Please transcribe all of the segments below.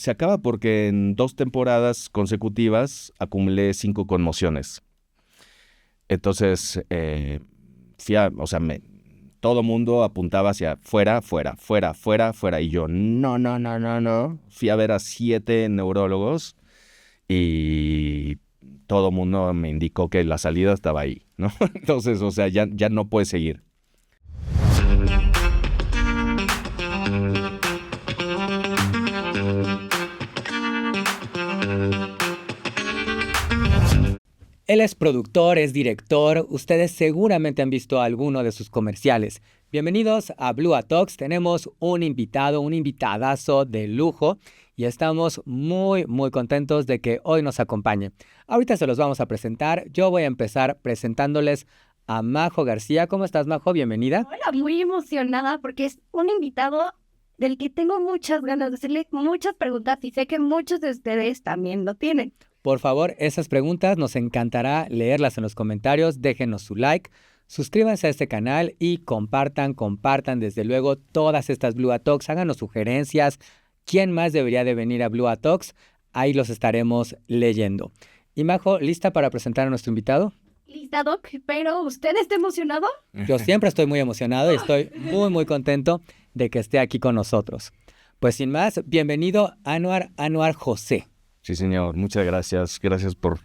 se acaba porque en 2 temporadas consecutivas acumulé 5 conmociones. Entonces, todo mundo apuntaba hacia fuera, fuera, fuera, fuera, fuera. Y yo, no. Fui a ver a 7 neurólogos y todo mundo me indicó que la salida estaba ahí, ¿no? Entonces, o sea, ya no puede seguir. Él es productor, es director. Ustedes seguramente han visto alguno de sus comerciales. Bienvenidos a Blue Talks. Tenemos un invitadazo de lujo y estamos muy contentos de que hoy nos acompañe. Ahorita se los vamos a presentar. Yo voy a empezar presentándoles a Majo García. ¿Cómo estás, Majo? Bienvenida. Hola, muy emocionada porque es un invitado del que tengo muchas ganas de hacerle muchas preguntas y sé que muchos de ustedes también lo tienen. Por favor, esas preguntas nos encantará leerlas en los comentarios. Déjenos su like, suscríbanse a este canal y compartan desde luego todas estas Blue Talks. Háganos sugerencias. ¿Quién más debería de venir a Blue Talks? Ahí los estaremos leyendo. Y Majo, ¿lista para presentar a nuestro invitado? Lista, Doc, pero ¿usted está emocionado? Yo siempre estoy muy emocionado y estoy muy contento de que esté aquí con nosotros. Pues sin más, bienvenido Anwar José. Sí, señor. Muchas gracias. Gracias por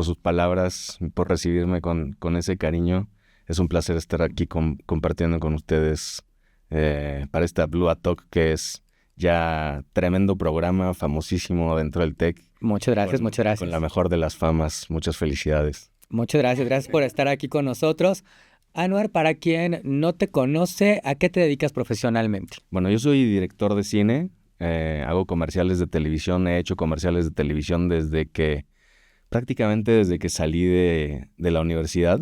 sus palabras, por recibirme con ese cariño. Es un placer estar aquí compartiendo con ustedes para esta Blue Talk, que es ya tremendo programa, famosísimo dentro del tech. Muchas gracias. Con la mejor de las famas. Muchas felicidades. Muchas gracias por estar aquí con nosotros. Anwar, para quien no te conoce, ¿a qué te dedicas profesionalmente? Bueno, yo soy director de cine. Hago comerciales de televisión, he hecho comerciales de televisión prácticamente desde que salí de la universidad.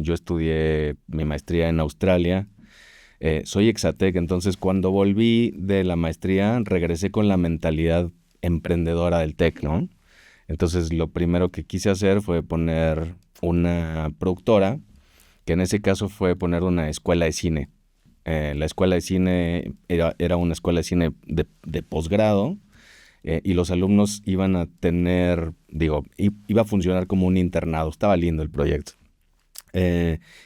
Yo estudié mi maestría en Australia. Soy exatec, entonces cuando volví de la maestría regresé con la mentalidad emprendedora del tech, ¿no? Entonces lo primero que quise hacer fue poner una productora, que en ese caso fue poner una escuela de cine. La escuela de cine era una escuela de cine de posgrado y los alumnos iban a tener, iba a funcionar como un internado. Estaba lindo el proyecto.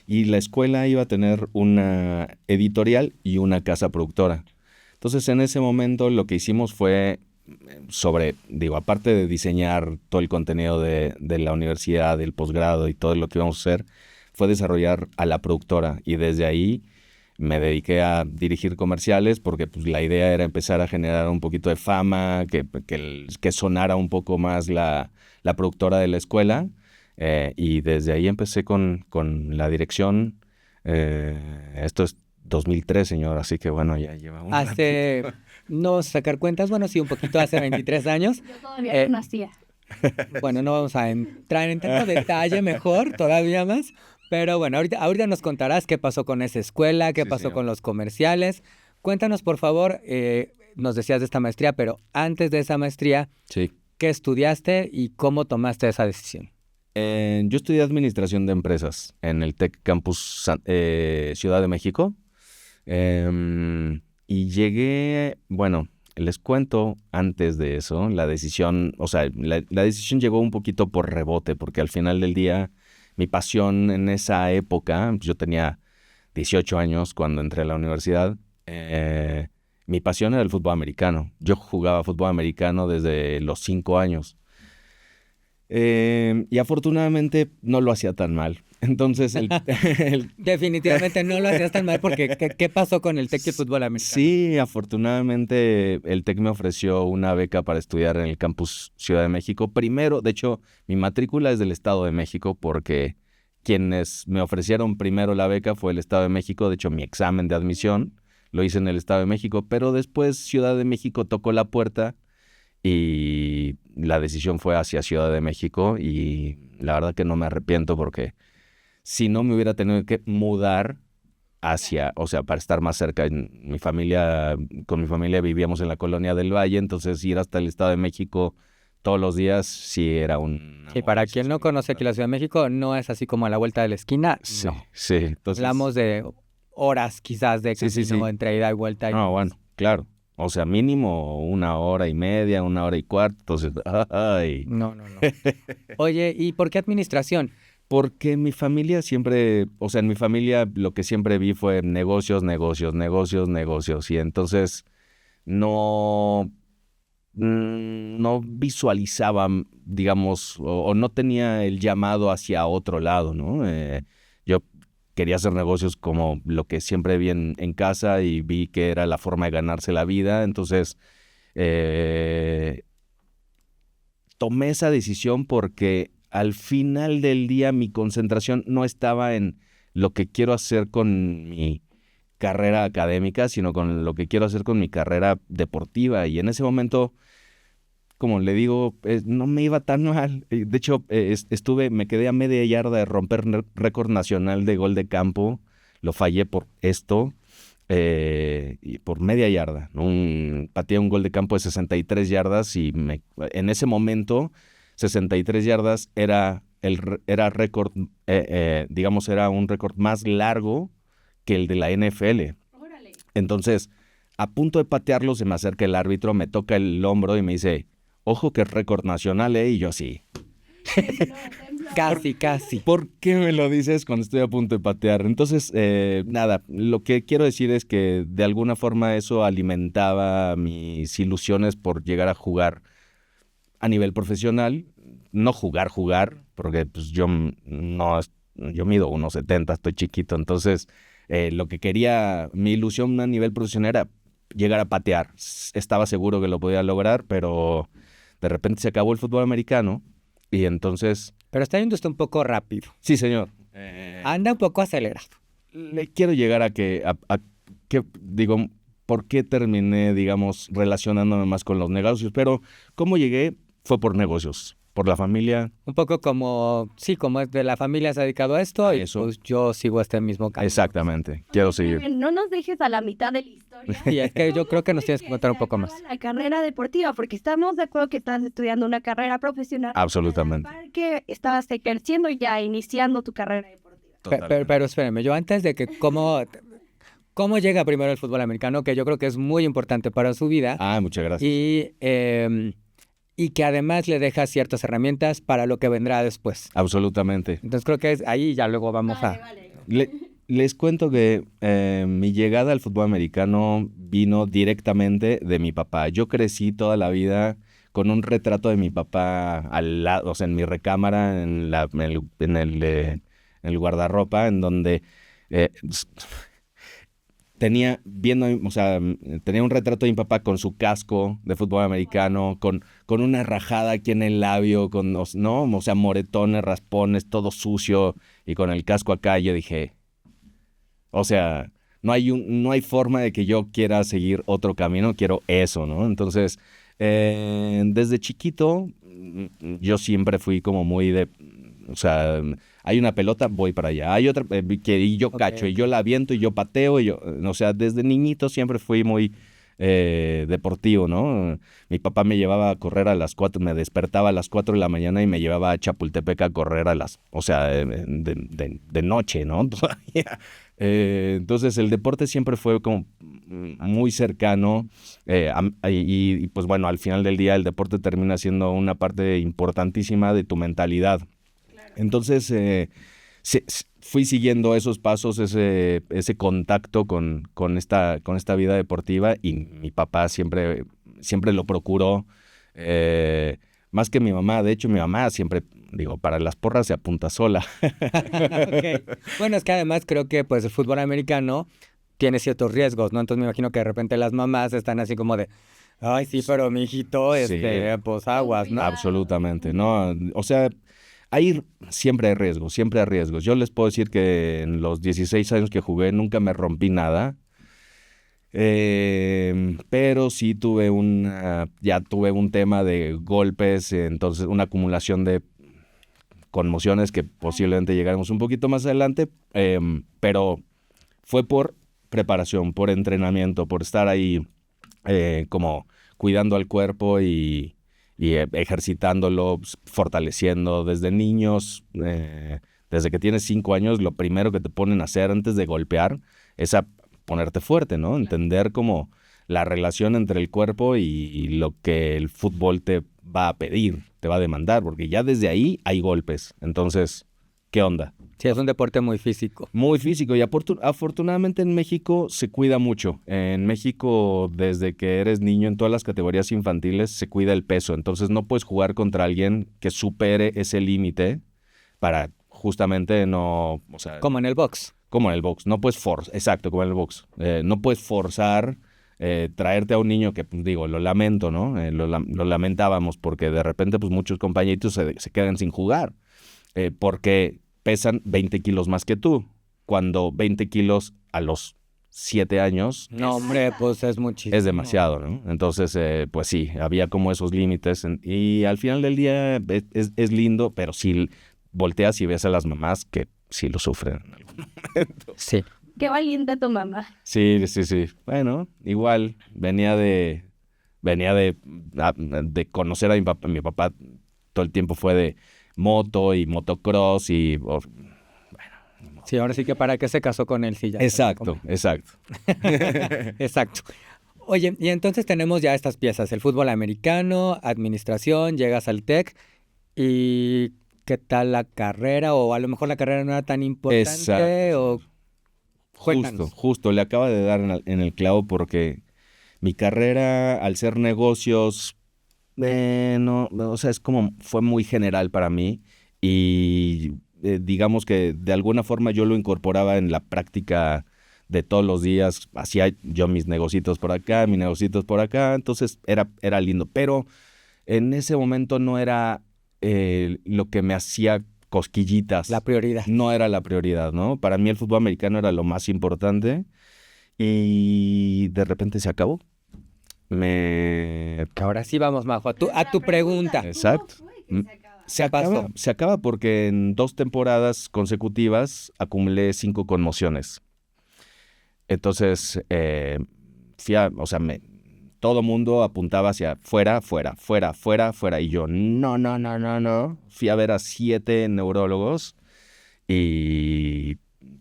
Y la escuela iba a tener una editorial y una casa productora. Entonces en ese momento lo que hicimos fue aparte de diseñar todo el contenido de la universidad, del posgrado y todo lo que íbamos a hacer, fue desarrollar a la productora y desde ahí me dediqué a dirigir comerciales porque pues, la idea era empezar a generar un poquito de fama, que sonara un poco más la productora de la escuela. Y desde ahí empecé con la dirección. Esto es 2003, señor, así que bueno, ya lleva un Hace, no sacar cuentas, bueno, sí, un poquito hace 23 años. Yo todavía no nacía. Bueno, no vamos a entrar en tanto detalle, mejor, todavía más. Pero bueno, ahorita nos contarás qué pasó con esa escuela, qué pasó con los comerciales. Cuéntanos, por favor, nos decías de esta maestría, pero antes de esa maestría, ¿qué estudiaste y cómo tomaste esa decisión? Yo estudié Administración de Empresas en el Tech Campus Ciudad de México. Y llegué, bueno, les cuento antes de eso, la decisión llegó un poquito por rebote, porque al final del día mi pasión en esa época, yo tenía 18 años cuando entré a la universidad, mi pasión era el fútbol americano. Yo jugaba fútbol americano desde los 5 años. Y afortunadamente no lo hacía tan mal. Entonces, definitivamente no lo hacías tan mal porque ¿qué pasó con el TEC y el fútbol americano? Sí, afortunadamente el TEC me ofreció una beca para estudiar en el campus Ciudad de México. Primero, de hecho, mi matrícula es del Estado de México porque quienes me ofrecieron primero la beca fue el Estado de México. De hecho, mi examen de admisión lo hice en el Estado de México, pero después Ciudad de México tocó la puerta y la decisión fue hacia Ciudad de México y la verdad que no me arrepiento porque si no me hubiera tenido que mudar para estar más cerca. Con mi familia vivíamos en la Colonia del Valle, entonces ir hasta el Estado de México todos los días sí era un... Y para quien no conoce aquí la Ciudad de México, no es así como a la vuelta de la esquina, sí, no. Sí, entonces... Hablamos de horas quizás de camino entre ida y vuelta. No, bueno, claro. O sea, mínimo 1 hora y media, 1 hora y cuarto. Entonces, ¡ay! No. Oye, ¿y por qué administración? Porque mi familia siempre, o sea, en mi familia lo que siempre vi fue negocios, negocios, negocios, negocios. Y entonces no, no visualizaba, digamos, o no tenía el llamado hacia otro lado, ¿no? Yo quería hacer negocios como lo que siempre vi en casa y vi que era la forma de ganarse la vida. Entonces, tomé esa decisión porque al final del día mi concentración no estaba en lo que quiero hacer con mi carrera académica, sino con lo que quiero hacer con mi carrera deportiva. Y en ese momento, como le digo, no me iba tan mal. De hecho, me quedé a media yarda de romper récord nacional de gol de campo. Lo fallé por esto. Y por media yarda, ¿no? Pateé un gol de campo de 63 yardas y en ese momento 63 yardas era récord, digamos, era un récord más largo que el de la NFL. Órale. Entonces, a punto de patearlo, se me acerca el árbitro, me toca el hombro y me dice, ojo que es récord nacional, ¿eh? Y yo sí. Casi. ¿Por qué me lo dices cuando estoy a punto de patear? Entonces, nada, lo que quiero decir es que de alguna forma eso alimentaba mis ilusiones por llegar a jugar a nivel profesional. No jugar, porque pues yo mido 1.70, estoy chiquito. Entonces, lo que quería, mi ilusión a nivel profesional era llegar a patear. Estaba seguro que lo podía lograr, pero de repente se acabó el fútbol americano y entonces... Pero está yendo usted un poco rápido. Sí, señor. Anda un poco acelerado. Le quiero llegar a que digo, ¿por qué terminé, digamos, relacionándome más con los negocios? Pero ¿cómo llegué? Fue por negocios, por la familia. Un poco como, sí, como es de la familia se ha dedicado a esto y Eso. pues yo sigo este mismo camino. Exactamente, quiero seguir. No nos dejes a la mitad de la historia. Y es que yo creo que nos tienes que contar un poco más. La carrera deportiva, porque estamos de acuerdo que estás estudiando una carrera profesional. Absolutamente. Que estabas ejerciendo y ya iniciando tu carrera deportiva. Pero espérenme, yo antes de que cómo llega primero el fútbol americano, que yo creo que es muy importante para su vida. Muchas gracias. Y que además le deja ciertas herramientas para lo que vendrá después. Absolutamente. Entonces creo que es ahí ya luego vamos a... Les cuento que mi llegada al fútbol americano vino directamente de mi papá. Yo crecí toda la vida con un retrato de mi papá al lado, o sea, en mi recámara, en el guardarropa, en donde tenía un retrato de mi papá con su casco de fútbol americano, con una rajada aquí en el labio, moretones, raspones, todo sucio, y con el casco acá. Yo dije, o sea, no hay forma de que yo quiera seguir otro camino, quiero eso, ¿no? Entonces, desde chiquito, yo siempre fui como muy de, o sea, hay una pelota, voy para allá, hay otra, y yo cacho, y yo la aviento, y yo pateo, o sea, desde niñito siempre fui muy deportivo, ¿no? Mi papá me llevaba a correr a las 4, me despertaba a las 4 de la mañana y me llevaba a Chapultepec a correr de noche, ¿no? Entonces el deporte siempre fue como muy cercano y pues bueno, al final del día el deporte termina siendo una parte importantísima de tu mentalidad. Entonces fui siguiendo esos pasos, ese contacto con esta vida deportiva, y mi papá siempre lo procuró, más que mi mamá. De hecho, mi mamá siempre, para las porras se apunta sola. Okay. Bueno, es que además creo que pues el fútbol americano tiene ciertos riesgos, ¿no? Entonces me imagino que de repente las mamás están así como de, ay, sí, pero mi hijito, pues aguas, ¿no? Absolutamente, ¿no? O sea, siempre hay riesgos. Yo les puedo decir que en los 16 años que jugué nunca me rompí nada, pero sí tuve un tema de golpes, entonces una acumulación de conmociones que posiblemente llegaremos un poquito más adelante, pero fue por preparación, por entrenamiento, por estar ahí como cuidando al cuerpo y ejercitándolo, fortaleciendo desde niños. Desde que tienes 5 años, lo primero que te ponen a hacer antes de golpear es a ponerte fuerte, ¿no? Entender cómo la relación entre el cuerpo y lo que el fútbol te va a pedir, te va a demandar, porque ya desde ahí hay golpes. Entonces, ¿qué onda? Sí, es un deporte muy físico. Muy físico y afortunadamente en México se cuida mucho. En México, desde que eres niño en todas las categorías infantiles, se cuida el peso. Entonces no puedes jugar contra alguien que supere ese límite para justamente no... O sea, Como en el box. como en el box. No puedes forzar, exacto, como en el box. No puedes forzar traerte a un niño que, pues digo, lo lamento, ¿no? Lo lamentábamos porque de repente pues muchos compañeritos se quedan sin jugar porque pesan 20 kilos más que tú, cuando 20 kilos a los 7 años No, hombre, pues es muchísimo. es demasiado, ¿no? Entonces, pues sí, había como esos límites y al final del día es lindo, pero sí volteas y ves a las mamás que sí lo sufren en algún momento. Sí. Qué valiente tu mamá. Sí. Bueno, igual venía de conocer a mi papá. Mi papá todo el tiempo fue de moto y motocross y... Sí, ahora sí que para qué se casó con él, sí, ya. Exacto. Exacto. Oye, y entonces tenemos ya estas piezas, el fútbol americano, administración, llegas al TEC y ¿qué tal la carrera? O a lo mejor la carrera no era tan importante Exacto. o... Cuéntanos. Justo, le acaba de dar en el clavo porque mi carrera, al ser negocios, no, o sea, fue muy general para mí y digamos que de alguna forma yo lo incorporaba en la práctica de todos los días, hacía yo mis negocitos por acá, mis negocitos por acá, entonces era lindo, pero en ese momento no era lo que me hacía cosquillitas. La prioridad. No era la prioridad, ¿no? Para mí el fútbol americano era lo más importante y de repente se acabó. Ahora sí vamos, Majo, a tu pregunta. Exacto. Se acaba porque en 2 temporadas consecutivas acumulé 5 conmociones. Entonces, todo mundo apuntaba hacia fuera. Y yo, no. Fui a ver a 7 neurólogos y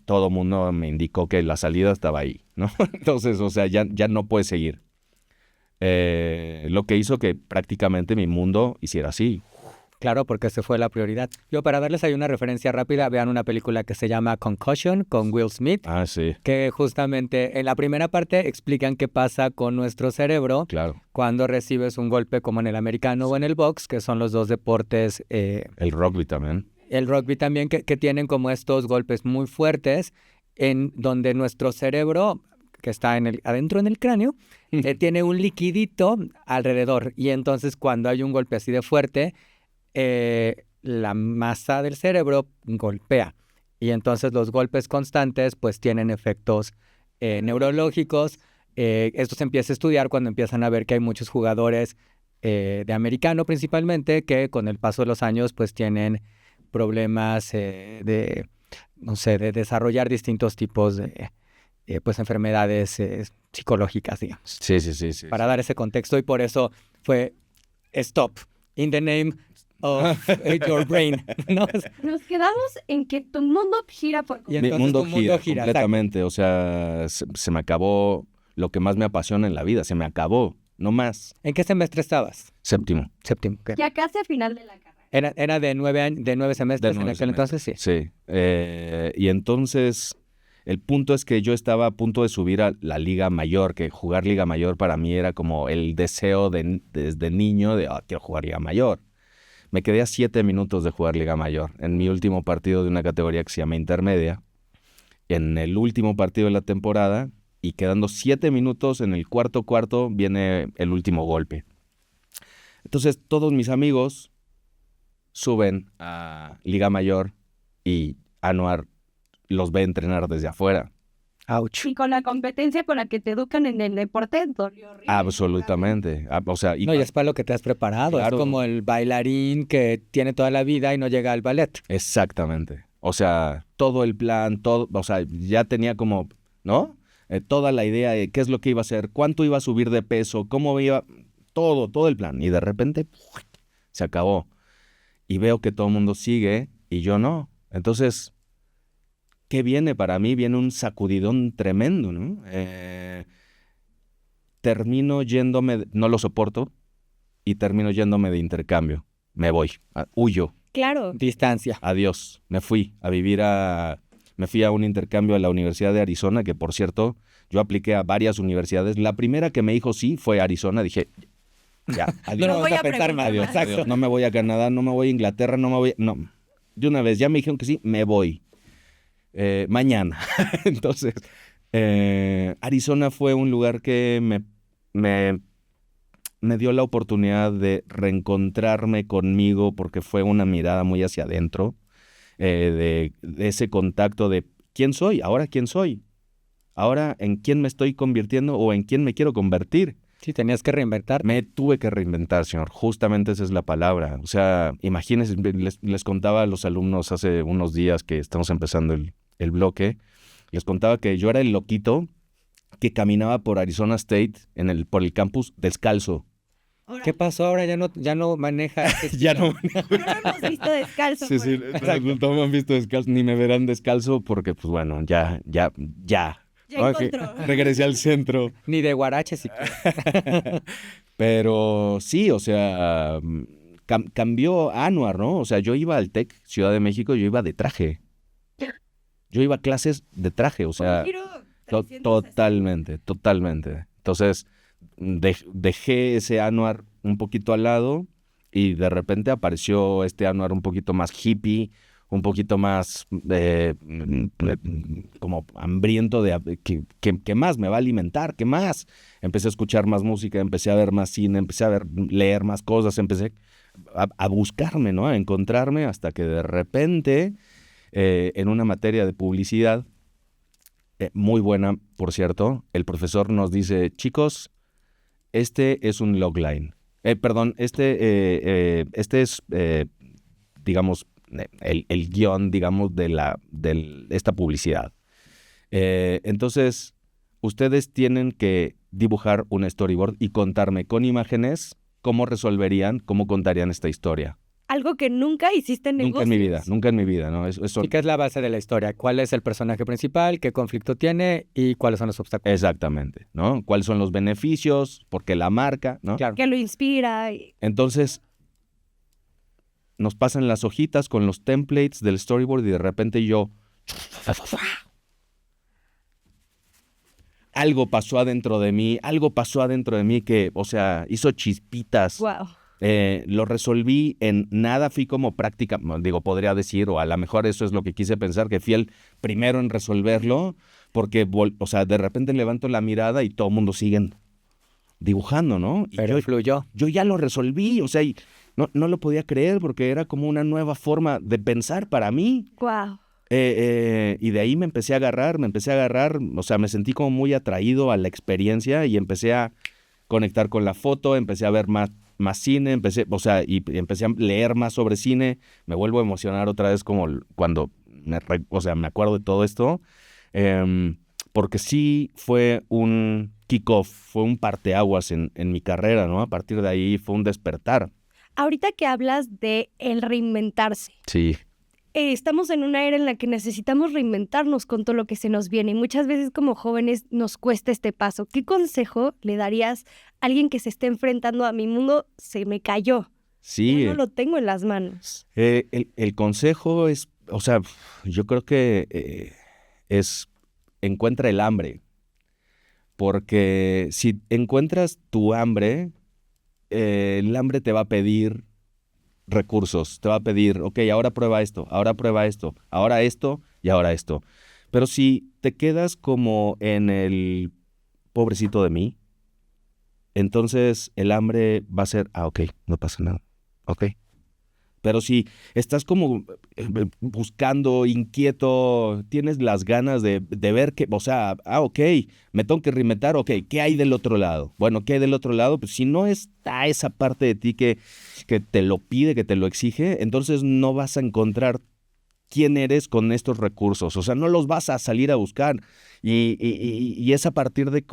todo el mundo me indicó que la salida estaba ahí, ¿no? Entonces, o sea, ya no puedes seguir. Lo que hizo que prácticamente mi mundo hiciera así. Claro, porque se fue la prioridad. Yo, para darles ahí una referencia rápida, vean una película que se llama Concussion con Will Smith. Ah, sí. Que justamente en la primera parte explican qué pasa con nuestro cerebro Claro. cuando recibes un golpe como en el americano o en el box, que son los dos deportes. El rugby también. El rugby también, que tienen como estos golpes muy fuertes, en donde nuestro cerebro, que está adentro en el cráneo, tiene un liquidito alrededor. Y entonces cuando hay un golpe así de fuerte, la masa del cerebro golpea. Y entonces los golpes constantes pues tienen efectos neurológicos. Esto se empieza a estudiar cuando empiezan a ver que hay muchos jugadores de americano principalmente que con el paso de los años pues tienen problemas de desarrollar distintos tipos de pues enfermedades psicológicas, digamos. Sí. Para dar ese contexto, y por eso fue stop in the name of your brain, ¿no? Nos quedamos en que tu mundo gira por Y Mi entonces mundo tu mundo gira, completamente. O sea, se me acabó lo que más me apasiona en la vida. Se me acabó. No más. ¿En qué semestre estabas? Séptimo. Séptimo. ¿Qué? ya casi al final de la carrera. Era de 9 años, de 9 semestres en aquel entonces, sí. Sí. Y entonces, el punto es que yo estaba a punto de subir a la Liga Mayor, que jugar Liga Mayor para mí era como el deseo desde niño de, quiero jugar Liga Mayor. Me quedé a 7 minutos de jugar Liga Mayor en mi último partido de una categoría que se llama Intermedia. En el último partido de la temporada, y quedando 7 minutos en el cuarto viene el último golpe. Entonces todos mis amigos suben a Liga Mayor y Anuar los ve entrenar desde afuera. Ouch. Y con la competencia con la que te educan en el deporte, dolió horrible. Absolutamente. O sea, No, y es para lo que te has preparado. Claro. Es como el bailarín que tiene toda la vida y no llega al ballet. Exactamente. O sea, todo el plan, todo, o sea, ya tenía como, ¿no? Toda la idea de qué es lo que iba a hacer, cuánto iba a subir de peso, cómo iba, todo el plan. Y de repente, se acabó. Y veo que todo el mundo sigue y yo no. Entonces, ¿qué viene para mí? Viene un sacudidón tremendo, ¿no? termino yéndome, no lo soporto, y termino yéndome de intercambio. Me voy, huyo, Claro. Distancia. adiós. Me fui a un intercambio a la Universidad de Arizona, que por cierto, yo apliqué a varias universidades. La primera que me dijo sí fue Arizona. Dije, ya, No adiós. lo voy vamos a a pensar preguntar más. más. Exacto. Adiós. No me voy a Canadá, no me voy a Inglaterra, no me voy... No, de una vez, ya me dijeron que sí, me voy. Mañana. Entonces, Arizona fue un lugar que me dio la oportunidad de reencontrarme conmigo porque fue una mirada muy hacia adentro, de ese contacto de quién soy, ahora quién soy, ahora en quién me estoy convirtiendo o en quién me quiero convertir. Sí, tenías que reinventar. Me tuve que reinventar, señor. Justamente esa es la palabra. O sea, imagínense, les contaba a los alumnos hace unos días que estamos empezando el bloque, les contaba que yo era el loquito que caminaba por Arizona State por el campus descalzo. Ahora, ¿Qué pasó ahora? Ya no maneja. Ya no. no lo hemos visto descalzo. Sí, sí, no me han visto descalzo, ni me verán descalzo porque, pues bueno, ya. Ya Ok, encontró. regresé al centro. Ni de guarache siquiera. Pero sí, o sea, cambió Anuar, ¿no? O sea, yo iba al TEC, Ciudad de México, yo iba de traje. Yo iba a clases de traje, o sea, Un giro 360. totalmente. Entonces, dejé ese Anuar un poquito al lado y de repente apareció este Anuar un poquito más hippie, un poquito más como hambriento de ¿qué más me va a alimentar? ¿Qué más? Empecé a escuchar más música, empecé a ver más cine, empecé a leer más cosas, empecé a buscarme, ¿no? A encontrarme hasta que de repente, en una materia de publicidad, muy buena, por cierto, el profesor nos dice, chicos, este es un logline. Este es, digamos, el guión, digamos, de esta publicidad. Entonces, ustedes tienen que dibujar un storyboard y contarme con imágenes cómo resolverían, cómo contarían esta historia. Algo que nunca hiciste en negocios. Nunca en mi vida, ¿no? Eso, ¿Y qué es la base de la historia? ¿Cuál es el personaje principal? ¿Qué conflicto tiene? ¿Y cuáles son los obstáculos? exactamente, ¿no? ¿Cuáles son los beneficios? ¿Por qué la marca? ¿No? Claro. Que lo inspira. Entonces, nos pasan las hojitas con los templates del storyboard y de repente yo... Algo pasó adentro de mí que, o sea, hizo chispitas. Wow. Lo resolví en nada, fui como práctica, digo, podría decir, o a lo mejor eso es lo que quise pensar, que fui el primero en resolverlo, porque, o sea, de repente levanto la mirada y todo el mundo sigue dibujando, ¿no? Y Pero fluyó. yo ya lo resolví, o sea, y no lo podía creer porque era como una nueva forma de pensar para mí. Wow. Y de ahí me empecé a agarrar, o sea, me sentí como muy atraído a la experiencia y empecé a conectar con la foto, empecé a ver más cine, y empecé a leer más sobre cine, me vuelvo a emocionar otra vez como cuando me acuerdo de todo esto, porque sí fue un kickoff, fue un parteaguas en mi carrera, ¿no? A partir de ahí fue un despertar. Ahorita que hablas de el reinventarse, Sí. estamos en una era en la que necesitamos reinventarnos con todo lo que se nos viene y muchas veces como jóvenes nos cuesta este paso. ¿Qué consejo le darías a alguien que se esté enfrentando a mi mundo se me cayó? Sí. Ya no lo tengo en las manos. El consejo es, o sea, yo creo que es encuentra el hambre, porque si encuentras tu hambre, el hambre te va a pedir recursos, te va a pedir, ok, ahora prueba esto, ahora esto y ahora esto. Pero si te quedas como en el pobrecito de mí, entonces el hambre va a ser, ok, no pasa nada, ok. Pero si estás como buscando, inquieto, tienes las ganas de ver que, o sea, ok, me tengo que reinventar, ok, ¿qué hay del otro lado? Bueno, ¿qué hay del otro lado? Pues si no está esa parte de ti que te lo pide, que te lo exige, entonces no vas a encontrar quién eres con estos recursos, o sea, no los vas a salir a buscar y es a partir de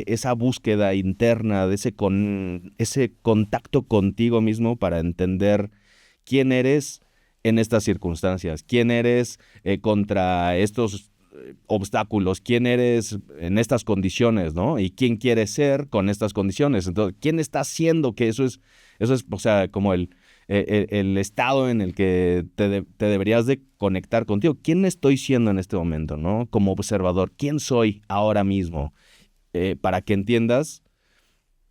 esa búsqueda interna, de ese contacto contigo mismo para entender quién eres en estas circunstancias, quién eres contra estos obstáculos, quién eres en estas condiciones, ¿no? Y quién quieres ser con estas condiciones. Entonces, ¿quién está haciendo que eso es, o sea, como el estado en el que te deberías de conectar contigo? ¿Quién estoy siendo en este momento, ¿no? Como observador, ¿quién soy ahora mismo? Para que entiendas,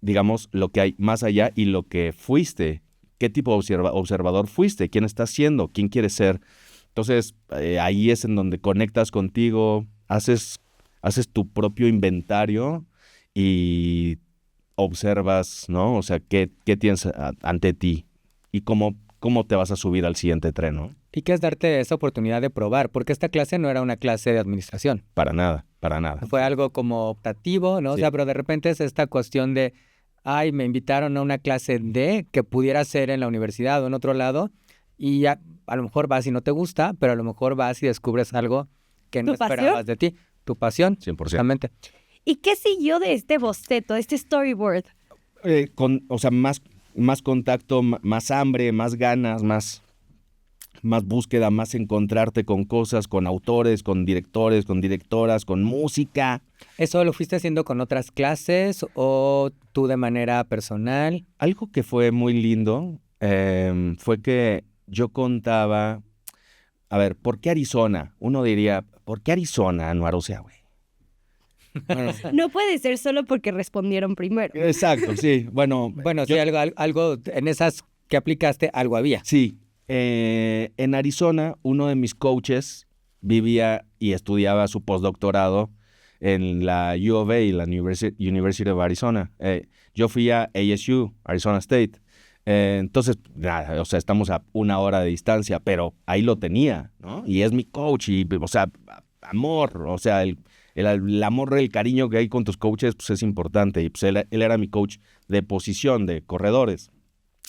digamos, lo que hay más allá y lo que fuiste. ¿Qué tipo de observador fuiste? ¿Quién estás siendo? ¿Quién quieres ser? Entonces, ahí es en donde conectas contigo, haces tu propio inventario y observas, ¿no? O sea, qué tienes ante ti y cómo te vas a subir al siguiente tren, ¿no? ¿Y qué es darte esa oportunidad de probar? Porque esta clase no era una clase de administración. Para nada, para nada. Fue algo como optativo, ¿no? Sí. O sea, pero de repente es esta cuestión de, ay, me invitaron a una clase de que pudiera ser en la universidad o en otro lado, y ya a lo mejor vas y no te gusta, pero a lo mejor vas y descubres algo que no ¿Tu pasión? esperabas de ti. Tu pasión, 100%. justamente. ¿Y qué siguió de este boceto, este storyboard? O sea, más contacto, más hambre, más ganas, más búsqueda, más encontrarte con cosas, con autores, con directores, con directoras, con música. ¿Eso lo fuiste haciendo con otras clases o tú de manera personal? Algo que fue muy lindo fue que yo contaba, a ver, ¿por qué Arizona? Uno diría, ¿por qué Arizona, Anuar? O sea, güey. Bueno, No puede ser solo porque respondieron primero. exacto, sí. Bueno, Bueno, sí, algo en esas que aplicaste, algo había. sí. En Arizona, uno de mis coaches vivía y estudiaba su postdoctorado en la U of A, la University of Arizona. Yo fui a ASU, Arizona State. Entonces, nada, o sea, estamos a 1 hora de distancia, pero ahí lo tenía, ¿no? Y es mi coach y, o sea, amor, o sea, el amor, el cariño que hay con tus coaches, pues es importante. Y pues él era mi coach de posición, de corredores.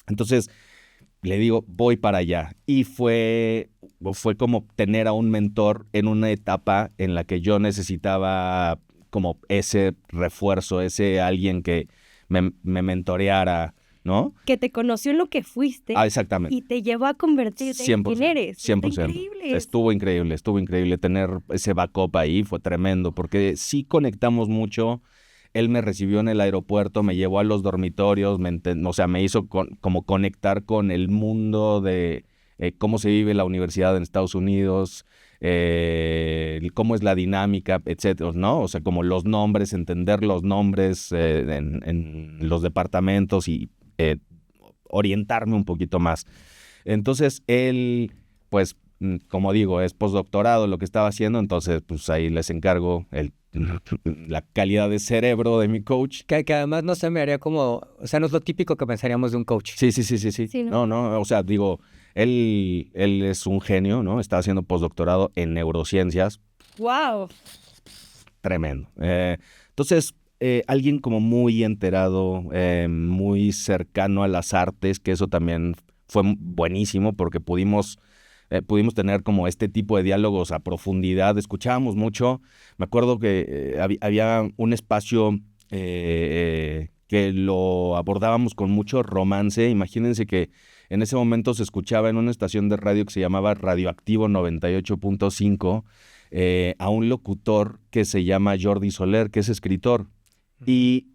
Entonces, le digo, voy para allá. Y fue como tener a un mentor en una etapa en la que yo necesitaba como ese refuerzo, ese alguien que me mentoreara, ¿no? Que te conoció en lo que fuiste Exactamente. y te llevó a convertirte en 100%, quien eres. 100%. Está increíble. Estuvo increíble tener ese backup ahí, fue tremendo, porque sí conectamos mucho. Él me recibió en el aeropuerto, me llevó a los dormitorios, o sea, me hizo como conectar con el mundo de cómo se vive la universidad en Estados Unidos, cómo es la dinámica, etcétera, ¿no? O sea, como los nombres, entender los nombres en los departamentos y orientarme un poquito más. Entonces, él, pues, como digo, es postdoctorado lo que estaba haciendo, entonces, pues, ahí les encargo la calidad de cerebro de mi coach. Que además no se me haría como, o sea, no es lo típico que pensaríamos de un coach. Sí. Sí, ¿no? No, o sea, digo, él es un genio, ¿no? Está haciendo postdoctorado en neurociencias. ¡Wow! Tremendo. Entonces, alguien como muy enterado, muy cercano a las artes, que eso también fue buenísimo porque pudimos tener como este tipo de diálogos a profundidad. Escuchábamos mucho. Me acuerdo que había un espacio que lo abordábamos con mucho romance. Imagínense que en ese momento se escuchaba en una estación de radio que se llamaba Radioactivo 98.5 a un locutor que se llama Jordi Soler, que es escritor. Y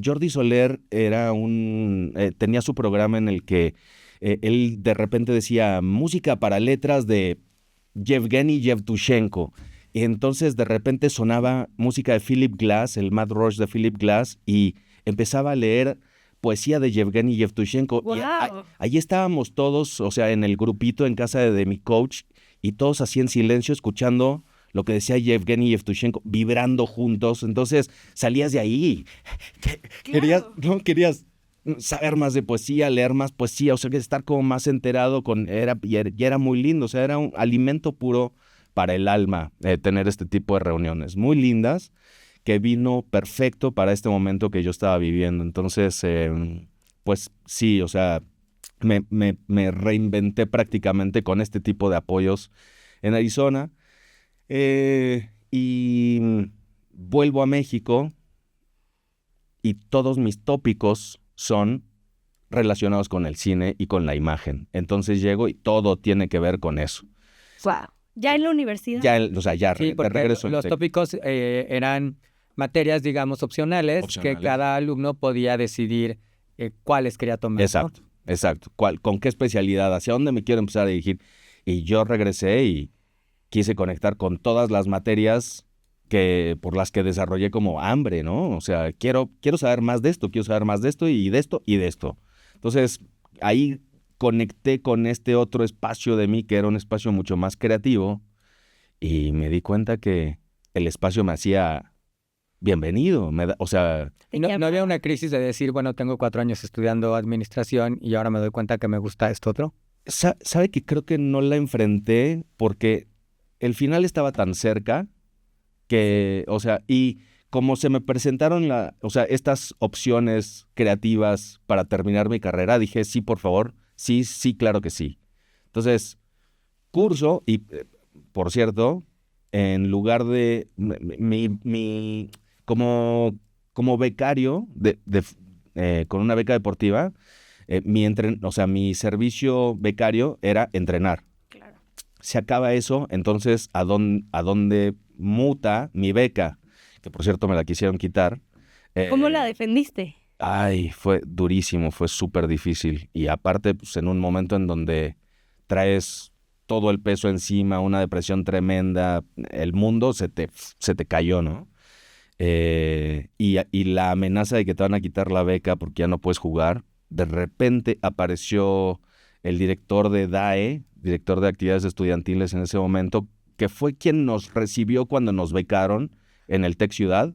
Jordi Soler tenía su programa en el que él de repente decía música para letras de Yevgeny Yevtushenko. Y entonces de repente sonaba música de Philip Glass, el Mad Rush de Philip Glass, y empezaba a leer poesía de Yevgeny Yevtushenko. ¡Wow! Y ahí estábamos todos, o sea, en el grupito en casa de mi coach, y todos así en silencio escuchando lo que decía Yevgeny Yevtushenko, vibrando juntos. Entonces salías de ahí. Querías saber más de poesía, leer más poesía, o sea, estar como más enterado y era muy lindo, o sea, era un alimento puro para el alma tener este tipo de reuniones muy lindas que vino perfecto para este momento que yo estaba viviendo. Entonces, pues sí, o sea, me reinventé prácticamente con este tipo de apoyos en Arizona y vuelvo a México y todos mis tópicos son relacionados con el cine y con la imagen. Entonces llego y todo tiene que ver con eso. ¡Wow! ¿Ya en la universidad? Ya, o sea, ya Sí, de porque regreso. los tópicos eran materias, digamos, opcionales, que cada alumno podía decidir cuáles quería tomar, ¿no? Exacto, exacto. ¿Con qué especialidad? ¿Hacia dónde me quiero empezar a dirigir? Y yo regresé y quise conectar con todas las materias por las que desarrollé como hambre, ¿no? O sea, quiero saber más de esto, quiero saber más de esto y de esto y de esto. Entonces, ahí conecté con este otro espacio de mí, que era un espacio mucho más creativo, y me di cuenta que el espacio me hacía bienvenido. O sea, ¿No había una crisis de decir, bueno, tengo 4 años estudiando administración y ahora me doy cuenta que me gusta esto otro? ¿sabe que creo que no la enfrenté porque el final estaba tan cerca que, o sea, y como se me presentaron estas opciones creativas para terminar mi carrera, dije, sí, por favor, sí, claro que sí. Entonces, curso y, por cierto, en lugar de como becario con una beca deportiva, mi servicio becario era entrenar. Claro. Se acaba eso, entonces, ¿a dónde muta mi beca? Que por cierto me la quisieron quitar. ¿Cómo la defendiste? Ay, fue durísimo, fue súper difícil. Y aparte, pues, en un momento en donde traes todo el peso encima, una depresión tremenda, el mundo se te cayó, ¿no? Y la amenaza de que te van a quitar la beca porque ya no puedes jugar. De repente apareció el director de DAE, director de actividades estudiantiles en ese momento, que fue quien nos recibió cuando nos becaron en el Tec Ciudad,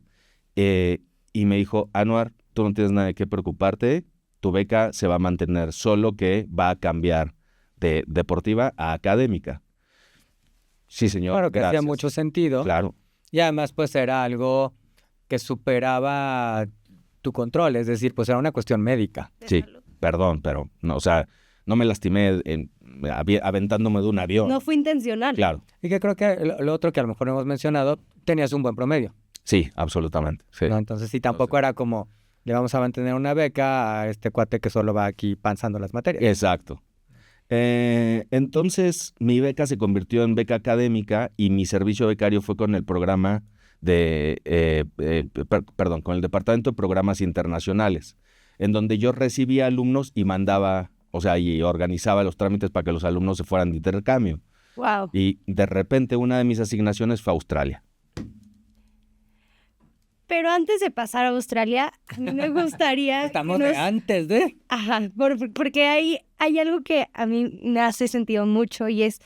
y me dijo, Anuar, tú no tienes nada de qué preocuparte, tu beca se va a mantener, solo que va a cambiar de deportiva a académica. Sí, señor. Claro, que hacía gracias. mucho sentido. Claro. Y además, pues era algo que superaba tu control, es decir, pues era una cuestión médica. Sí, perdón, pero no, o sea, no me lastimé aventándome de un avión. No fue intencional. Claro. Y que creo que lo otro que a lo mejor no hemos mencionado, tenías un buen promedio, Sí, absolutamente. Sí. ¿no? Entonces sí, tampoco era como, le vamos a mantener una beca a este cuate que solo va aquí panzando las materias. Exacto. Entonces, mi beca se convirtió en beca académica y mi servicio becario fue con el programa con el Departamento de Programas Internacionales, en donde yo recibía alumnos y mandaba, o sea, y organizaba los trámites para que los alumnos se fueran de intercambio. Wow. Y de repente una de mis asignaciones fue a Australia. Pero antes de pasar a Australia, a mí me gustaría... Estamos de antes de... Ajá, porque hay algo que a mí me hace sentido mucho y es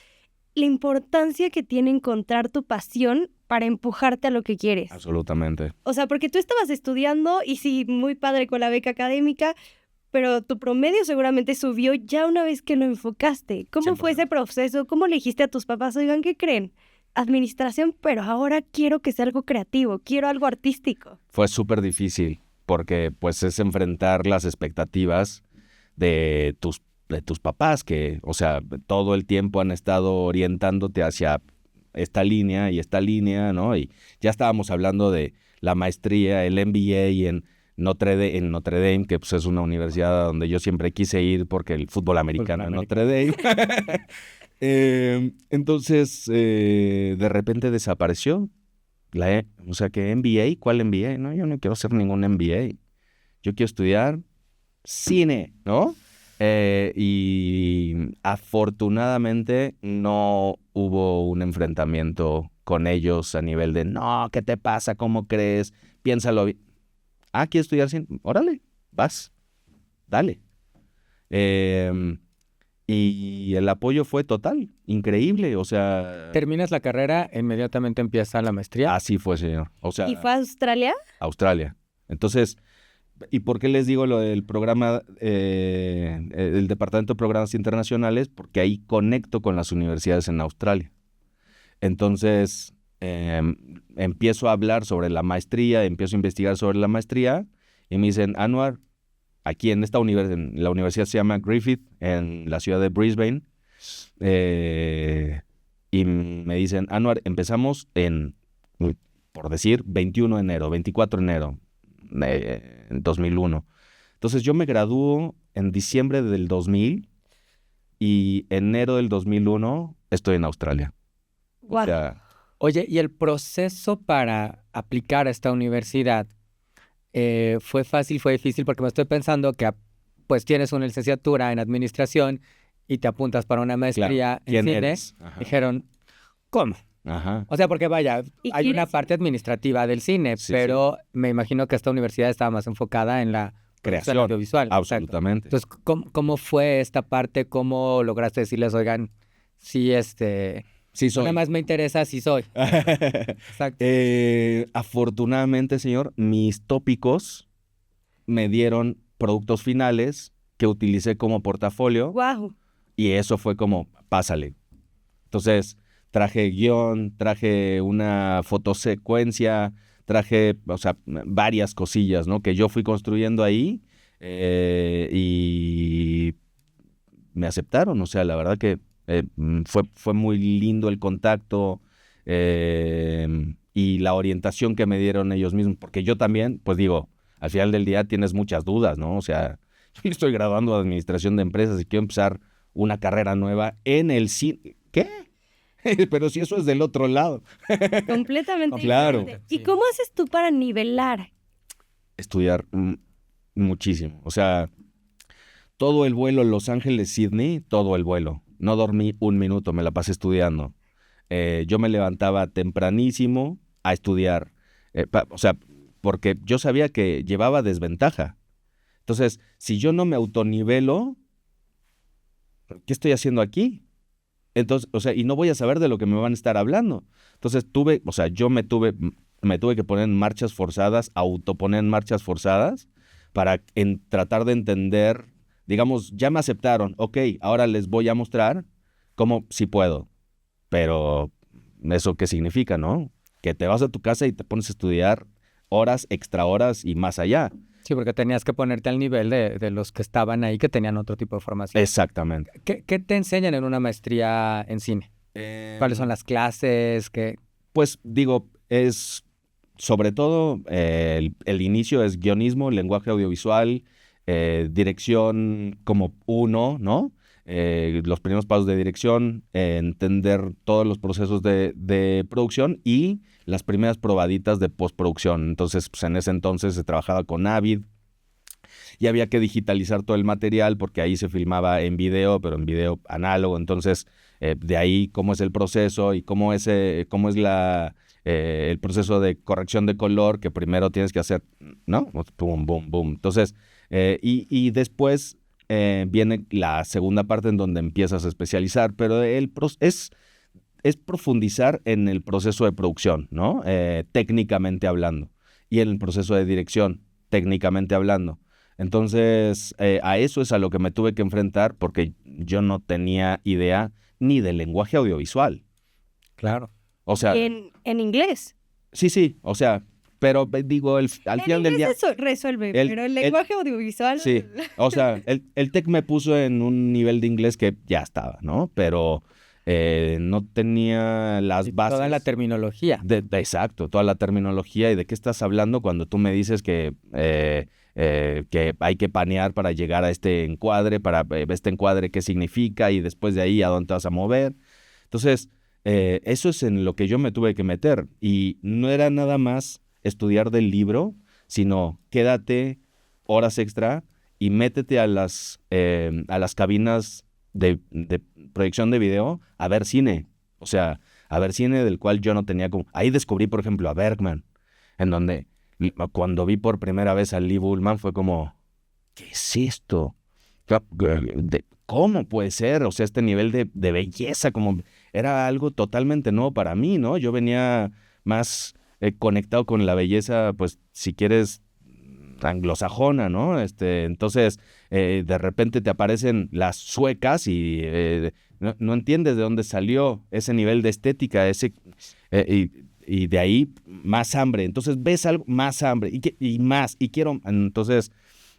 la importancia que tiene encontrar tu pasión para empujarte a lo que quieres. Absolutamente. O sea, porque tú estabas estudiando y sí, muy padre con la beca académica, pero tu promedio seguramente subió ya una vez que lo enfocaste. ¿Cómo 100%. fue ese proceso? ¿Cómo le dijiste a tus papás, oigan, qué creen? Administración, pero ahora quiero que sea algo creativo, quiero algo artístico? Fue súper difícil porque pues es enfrentar las expectativas de tus papás que, o sea, todo el tiempo han estado orientándote hacia esta línea, ¿no? Y ya estábamos hablando de la maestría, el MBA en Notre Dame, que pues es una universidad donde yo siempre quise ir porque el fútbol americano en Notre Dame. Entonces, de repente desapareció. O sea, que MBA, ¿cuál MBA? No, yo no quiero hacer ningún MBA. Yo quiero estudiar cine, ¿no? Y afortunadamente no hubo un enfrentamiento con ellos a nivel de, no, ¿qué te pasa? ¿Cómo crees? Piénsalo bien. Ah, ¿quieres estudiar cine? Órale, vas, dale. Y el apoyo fue total, increíble, o sea... Terminas la carrera, inmediatamente empieza la maestría. Así fue, señor. O sea, ¿Y fue a Australia? Australia. Entonces, ¿y por qué les digo lo del programa, el Departamento de Programas Internacionales? Porque ahí conecto con las universidades en Australia. Entonces, empiezo a hablar sobre la maestría, empiezo a investigar sobre la maestría y me dicen, Anuar, aquí en esta la universidad se llama Griffith, en la ciudad de Brisbane, y me dicen, Anuar, empezamos por decir, 21 de enero, 24 de enero, en 2001. Entonces yo me gradúo en diciembre del 2000 y enero del 2001 estoy en Australia. Guau. O sea, Oye, ¿y el proceso para aplicar a esta universidad fue fácil, fue difícil? Porque me estoy pensando que pues tienes una licenciatura en administración y te apuntas para una claro, maestría en ¿quién cine. eres? Ajá. Dijeron, ¿cómo? Ajá. O sea, porque vaya, ¿Y hay una quieres parte administrativa del cine, Sí, pero me imagino que esta universidad estaba más enfocada en la producción Creación. audiovisual. Exacto. Absolutamente. Entonces, ¿cómo fue esta parte? ¿Cómo lograste decirles, oigan, sí, Sí nada soy. más me interesa si soy? Exacto. Afortunadamente, señor, mis tópicos me dieron productos finales que utilicé como portafolio Guau. y eso fue como, pásale. Entonces, traje guión, traje una fotosecuencia, traje, o sea, varias cosillas, ¿no? Que yo fui construyendo ahí y me aceptaron. O sea, la verdad que fue muy lindo el contacto y la orientación que me dieron ellos mismos, porque yo también, pues digo, al final del día tienes muchas dudas, ¿no? O sea, yo me estoy graduando de administración de empresas y quiero empezar una carrera nueva en el cine. ¿Qué? Pero si eso es del otro lado. Completamente Claro. diferente. ¿Y Sí. cómo haces tú para nivelar? Estudiar muchísimo. O sea, todo el vuelo Los Ángeles-Sydney, todo el vuelo. No dormí un minuto, me la pasé estudiando. Yo me levantaba tempranísimo a estudiar. O sea, porque yo sabía que llevaba desventaja. Entonces, si yo no me autonivelo, ¿qué estoy haciendo aquí? Entonces, o sea, y no voy a saber de lo que me van a estar hablando. Entonces yo me tuve que poner en marchas forzadas, autoponer en marchas forzadas para tratar de entender, digamos, ya me aceptaron, ok, ahora les voy a mostrar cómo sí puedo. Pero, ¿eso qué significa, no? Que te vas a tu casa y te pones a estudiar horas, extra horas y más allá. Sí, porque tenías que ponerte al nivel de los que estaban ahí que tenían otro tipo de formación. Exactamente. ¿Qué te enseñan en una maestría en cine? ¿Cuáles son las clases? Pues digo, es sobre todo el inicio es guionismo, lenguaje audiovisual, dirección como uno, ¿no? Los primeros pasos de dirección, entender todos los procesos de producción y las primeras probaditas de postproducción. Entonces, pues en ese entonces se trabajaba con Avid y había que digitalizar todo el material porque ahí se filmaba en video, pero en video análogo. Entonces, de ahí cómo es el proceso y cómo es el proceso de corrección de color que primero tienes que hacer, ¿no? Boom, boom, boom. Entonces, y después viene la segunda parte en donde empiezas a especializar, pero es profundizar en el proceso de producción, ¿no? Técnicamente hablando, y en el proceso de dirección, técnicamente hablando. Entonces, a eso es a lo que me tuve que enfrentar porque yo no tenía idea ni del lenguaje audiovisual. Claro. O sea, En inglés. sí, o sea, pero digo, al final del día... Eso resuelve, el- pero el el- lenguaje audiovisual... Sí, o sea, el TEC me puso en un nivel de inglés que ya estaba, ¿no? Pero no tenía las Y bases. toda la terminología. Exacto, toda la terminología y de qué estás hablando cuando tú me dices que hay que panear para llegar a este encuadre, para este encuadre qué significa y después de ahí a dónde te vas a mover. Entonces, eso es en lo que yo me tuve que meter y no era nada más estudiar del libro, sino quédate horas extra y métete a las cabinas de proyección de video a ver cine. O sea, a ver cine del cual yo no tenía como... Ahí descubrí, por ejemplo, a Bergman, en donde cuando vi por primera vez a Lee Bullman fue como, ¿qué es esto? ¿Cómo puede ser? O sea, este nivel de belleza, como era algo totalmente nuevo para mí, ¿no? Yo venía más conectado con la belleza, pues, si quieres, anglosajona, ¿no? Entonces, de repente te aparecen las suecas y no entiendes de dónde salió ese nivel de estética, y de ahí más hambre. Entonces ves algo, más hambre y más, y quiero. Entonces,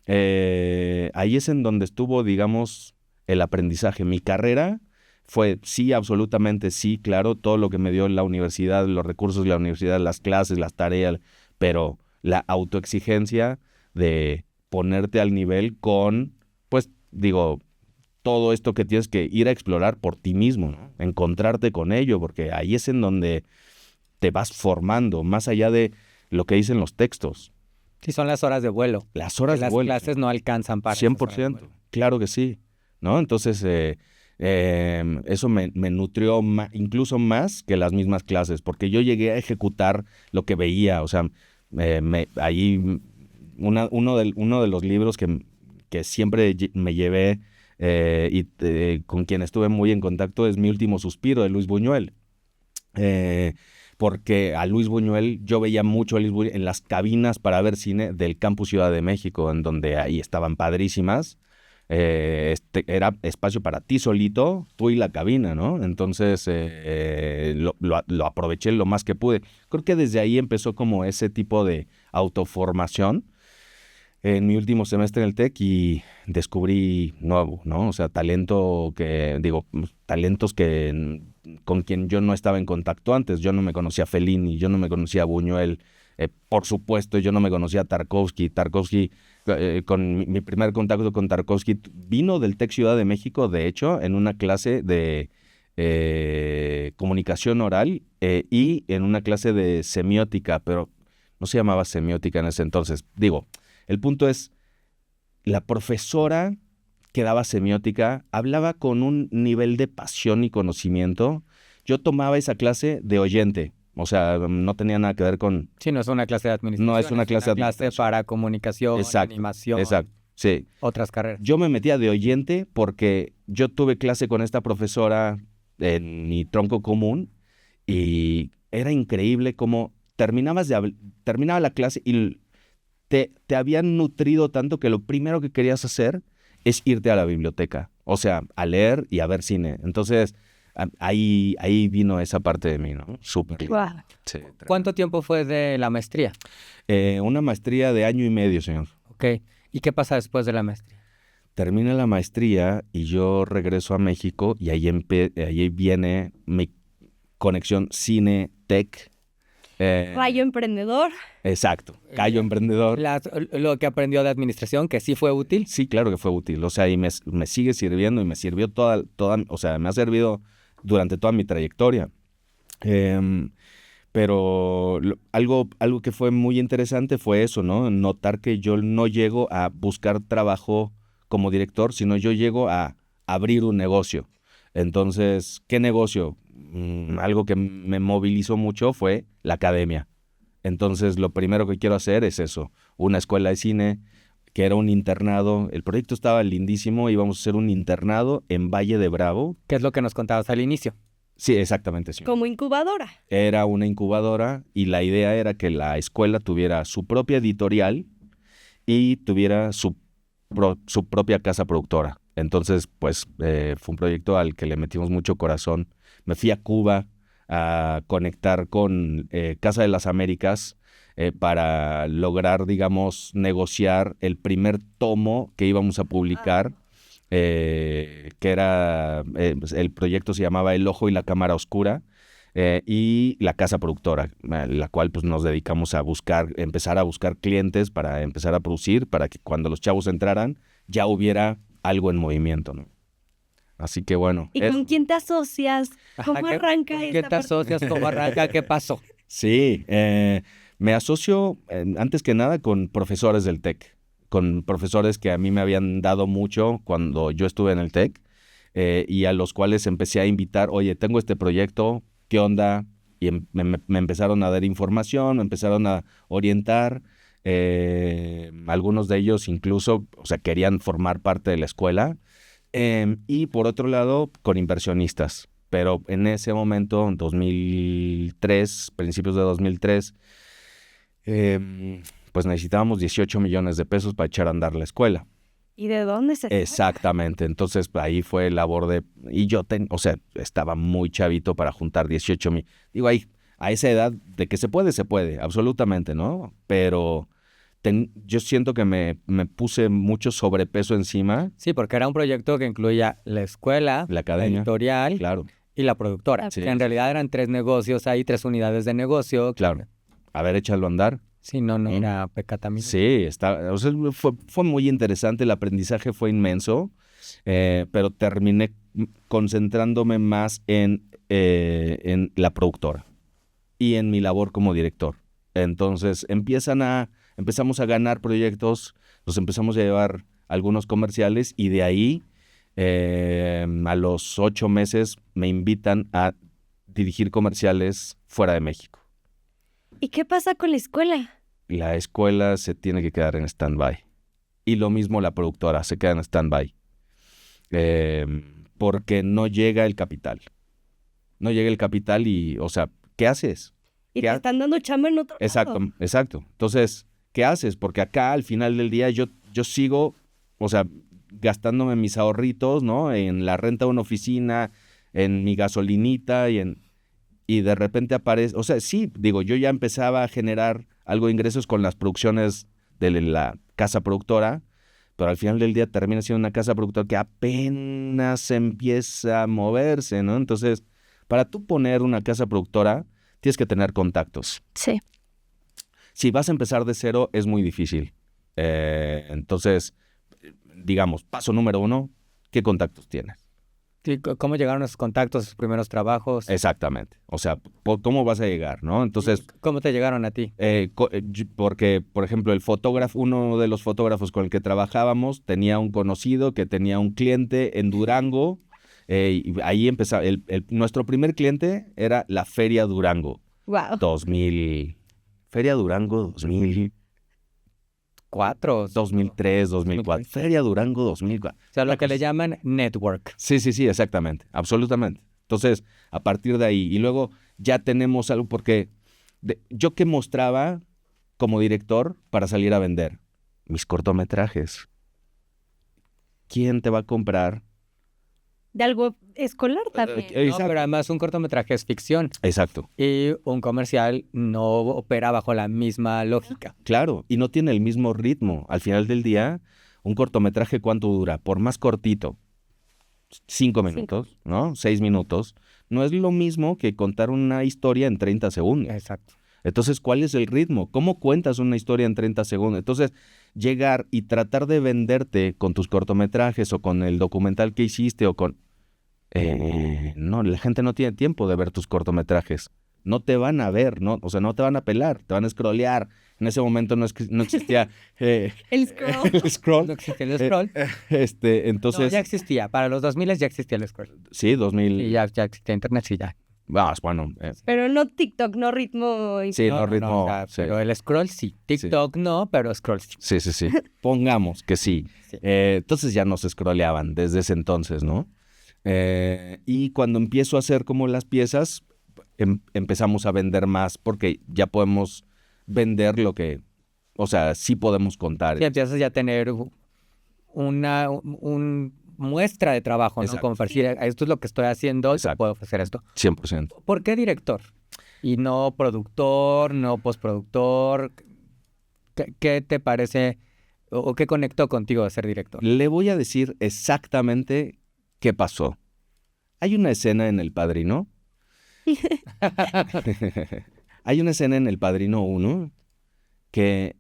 ahí es en donde estuvo, digamos, el aprendizaje. Mi carrera fue, sí, absolutamente sí, claro, todo lo que me dio la universidad, los recursos de la universidad, las clases, las tareas, pero la autoexigencia de ponerte al nivel con, pues, digo, todo esto que tienes que ir a explorar por ti mismo, ¿no? Encontrarte con ello, porque ahí es en donde te vas formando, más allá de lo que dicen los textos. Sí, son las horas de vuelo. Las horas de Las vuelo. clases no alcanzan para esas horas de 100%, vuelo. claro que sí, ¿no? Entonces, eso me nutrió incluso más que las mismas clases, porque yo llegué a ejecutar lo que veía, o sea, ahí uno de los libros que siempre me llevé con quien estuve muy en contacto es Mi último suspiro, de Luis Buñuel. Porque a Luis Buñuel, yo veía mucho a Luis Buñuel en las cabinas para ver cine del Campus Ciudad de México, en donde ahí estaban padrísimas. Era espacio para ti solito, tú y la cabina, ¿no? Entonces lo aproveché lo más que pude. Creo que desde ahí empezó como ese tipo de autoformación en mi último semestre en el TEC y descubrí nuevo, ¿no? O sea, talentos con quien yo no estaba en contacto antes. Yo no me conocía a Fellini, yo no me conocía a Buñuel, por supuesto, yo no me conocía a Tarkovsky. Con mi primer contacto con Tarkovsky vino del TEC Ciudad de México, de hecho, en una clase de comunicación oral y en una clase de semiótica, pero no se llamaba semiótica en ese entonces. El punto es, la profesora que daba semiótica hablaba con un nivel de pasión y conocimiento. Yo tomaba esa clase de oyente, o sea, no tenía nada que ver con... Sí, no es una clase de administración. No es una clase de administración. Para comunicación, Exacto, animación, exacto, sí. otras carreras. Yo me metía de oyente porque yo tuve clase con esta profesora en mi tronco común y era increíble cómo terminaba la clase y te habían nutrido tanto que lo primero que querías hacer es irte a la biblioteca, o sea, a leer y a ver cine. Entonces, ahí vino esa parte de mí, ¿no? Súper. Wow. Sí, ¿Cuánto tiempo fue de la maestría? una maestría de 1 año y medio, señor. Ok. ¿Y qué pasa después de la maestría? Termina la maestría y yo regreso a México y ahí viene mi conexión cine-tech. Rayo emprendedor. Exacto, callo emprendedor. Lo que aprendió de administración, que sí fue útil. Sí, claro que fue útil, o sea, y me sigue sirviendo y me sirvió o sea, me ha servido durante toda mi trayectoria. Pero algo que fue muy interesante fue eso, ¿no? Notar que yo no llego a buscar trabajo como director, sino yo llego a abrir un negocio. Entonces, ¿qué negocio? Algo que me movilizó mucho fue la academia. Entonces, lo primero que quiero hacer es eso, una escuela de cine, que era un internado. El proyecto estaba lindísimo, íbamos a hacer un internado en Valle de Bravo. Que es lo que nos contabas al inicio. Sí, exactamente, sí. Como incubadora. Era una incubadora y la idea era que la escuela tuviera su propia editorial y tuviera su propia casa productora. Entonces, pues, fue un proyecto al que le metimos mucho corazón. Me fui a Cuba a conectar con Casa de las Américas para lograr, digamos, negociar el primer tomo que íbamos a publicar, que era, pues, el proyecto se llamaba El Ojo y la Cámara Oscura, y la casa productora, la cual pues nos dedicamos a empezar a buscar clientes para empezar a producir, para que cuando los chavos entraran ya hubiera algo en movimiento, ¿no? Así que bueno. ¿Y con quién te asocias? ¿Cómo arranca ¿Qué esta te parte? asocias? ¿Cómo arranca? ¿Qué pasó? Sí, me asocio antes que nada con profesores del TEC, con profesores que a mí me habían dado mucho cuando yo estuve en el TEC, y a los cuales empecé a invitar, oye, tengo este proyecto, ¿qué onda? Y me empezaron a dar información, me empezaron a orientar. Algunos de ellos incluso, o sea, querían formar parte de la escuela. Y por otro lado, con inversionistas. Pero en ese momento, en 2003, principios de 2003, pues necesitábamos 18 millones de pesos para echar a andar la escuela. ¿Y de dónde se saca? Exactamente. Entonces, ahí fue labor de... Y yo, o sea, estaba muy chavito para juntar 18 mil. Digo, ahí, a esa edad, de que se puede, absolutamente, ¿no? Pero... yo siento que me puse mucho sobrepeso encima. Sí, porque era un proyecto que incluía la escuela, La academia, editorial, claro, y la productora. Sí. Que en realidad eran 3 negocios, hay 3 unidades de negocio. claro. A ver, échalo a andar. Sí, no era pecata misma. Sí, o sea, fue muy interesante, el aprendizaje fue inmenso. pero terminé concentrándome más en la productora y en mi labor como director. Entonces empezamos a ganar proyectos, nos empezamos a llevar algunos comerciales y de ahí a los 8 meses me invitan a dirigir comerciales fuera de México. ¿Y qué pasa con la escuela? La escuela se tiene que quedar en stand-by. Y lo mismo la productora, se queda en stand-by. Porque no llega el capital. No llega el capital y, o sea, ¿qué haces? Y te están dando chamba en otro Exacto, lado. exacto. Entonces, ¿qué haces? Porque acá al final del día yo sigo, o sea, gastándome mis ahorritos, ¿no? En la renta de una oficina, en mi gasolinita y de repente aparece, o sea, sí, digo, yo ya empezaba a generar algo de ingresos con las producciones de la casa productora, pero al final del día termina siendo una casa productora que apenas empieza a moverse, ¿no? Entonces, para tú poner una casa productora, tienes que tener contactos. Sí. Si vas a empezar de cero, es muy difícil. Entonces, digamos, paso número 1, ¿qué contactos tienes? Sí, ¿cómo llegaron esos contactos, sus primeros trabajos? Exactamente. O sea, ¿cómo vas a llegar, no? Entonces, ¿Cómo te llegaron a ti? porque, por ejemplo, uno de los fotógrafos con el que trabajábamos tenía un conocido que tenía un cliente en Durango. Y ahí empezaba. Nuestro primer cliente era la Feria Durango. Wow. 2000. Feria Durango 2000. 2003, 2004. Feria Durango 2004. O sea, lo que le llaman network. Sí, exactamente, absolutamente. Entonces, a partir de ahí, y luego ya tenemos algo, porque yo que mostraba como director para salir a vender mis cortometrajes. ¿Quién te va a comprar? De algo escolar también. No, pero además un cortometraje es ficción. Exacto. Y un comercial no opera bajo la misma lógica. Claro, y no tiene el mismo ritmo. Al final del día, un cortometraje, ¿cuánto dura? Por más cortito, 5 minutos, ¿no? 6 minutos. No es lo mismo que contar una historia en 30 segundos. Exacto. Entonces, ¿cuál es el ritmo? ¿Cómo cuentas una historia en 30 segundos? Entonces, llegar y tratar de venderte con tus cortometrajes o con el documental que hiciste o con... no, la gente no tiene tiempo de ver tus cortometrajes. No te van a ver, ¿no? O sea, no te van a pelar, te van a scrollear. En ese momento no existía... El scroll. el scroll. No existía el scroll. Entonces... No, ya existía. Para los 2000 ya existía el scroll. Sí, 2000... Y ya existía internet, sí, ya. Bueno. Pero no TikTok, no ritmo. Sí, no ritmo. o sea, sí. Pero el scroll sí. TikTok no, pero scroll sí. Sí. Pongamos que sí. Sí. Entonces ya nos scrolleaban desde ese entonces, ¿no? Y cuando empiezo a hacer como las piezas, empezamos a vender más porque ya podemos vender lo que, o sea, sí podemos contar. Sí, empiezas ya a tener una muestra de trabajo, ¿no? Exacto. Como para decir, esto es lo que estoy haciendo, Exacto. puedo ofrecer esto. 100%. ¿Por qué director? Y no productor, no postproductor. ¿Qué te parece o qué conectó contigo de ser director? Le voy a decir exactamente qué pasó. Hay una escena en El Padrino. Hay una escena en El Padrino 1 que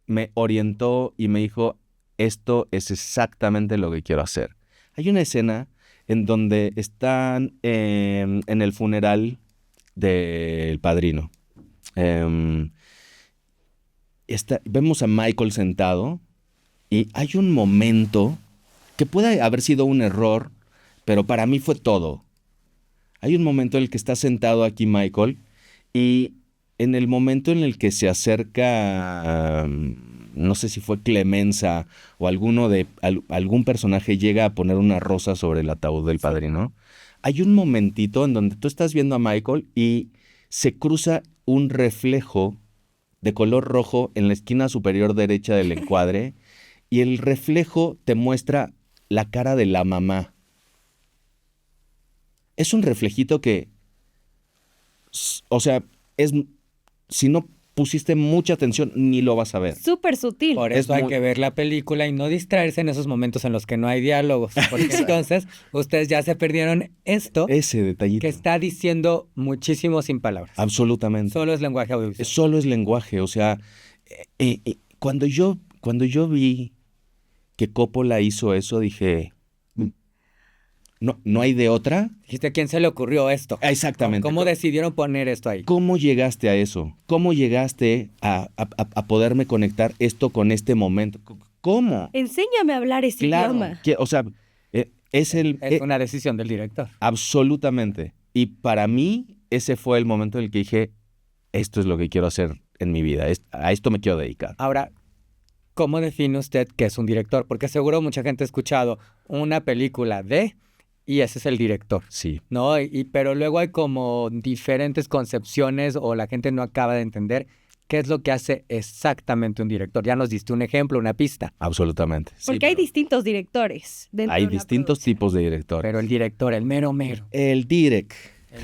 me orientó y me dijo, esto es exactamente lo que quiero hacer. Hay una escena en donde están en el funeral del Padrino. Vemos a Michael sentado y hay un momento que puede haber sido un error, pero para mí fue todo. Hay un momento en el que está sentado aquí Michael y en el momento en el que se acerca, no sé si fue Clemenza o algún personaje llega a poner una rosa sobre el ataúd del padrino, hay un momentito en donde tú estás viendo a Michael y se cruza un reflejo de color rojo en la esquina superior derecha del encuadre y el reflejo te muestra la cara de la mamá. Es un reflejito que, o sea, si no pusiste mucha atención, ni lo vas a ver. Súper sutil. Por Es eso hay muy- que ver la película y no distraerse en esos momentos en los que no hay diálogos. Porque entonces ustedes ya se perdieron esto Ese detallito. que está diciendo muchísimo sin palabras. Absolutamente. Solo es lenguaje audiovisual. Solo es lenguaje. O sea, cuando yo vi que Coppola hizo eso, dije, no hay de otra. Dijiste, ¿a quién se le ocurrió esto? Exactamente. ¿Cómo decidieron poner esto ahí? ¿Cómo llegaste a eso? ¿Cómo llegaste a poderme conectar esto con este momento? ¿Cómo? Enséñame a hablar ese Claro, idioma. o sea, es Es una decisión del director. absolutamente. Y para mí, ese fue el momento en el que dije, esto es lo que quiero hacer en mi vida, a esto me quiero dedicar. Ahora, ¿cómo define usted qué es un director? Porque seguro mucha gente ha escuchado una película de... y ese es el director, Sí, ¿no? Pero luego hay como diferentes concepciones o la gente no acaba de entender qué es lo que hace exactamente un director. Ya nos diste un ejemplo, una pista, absolutamente. Sí, Porque hay pero distintos directores dentro hay de una distintos producción. tipos de directores. pero el director, el mero mero. El direct.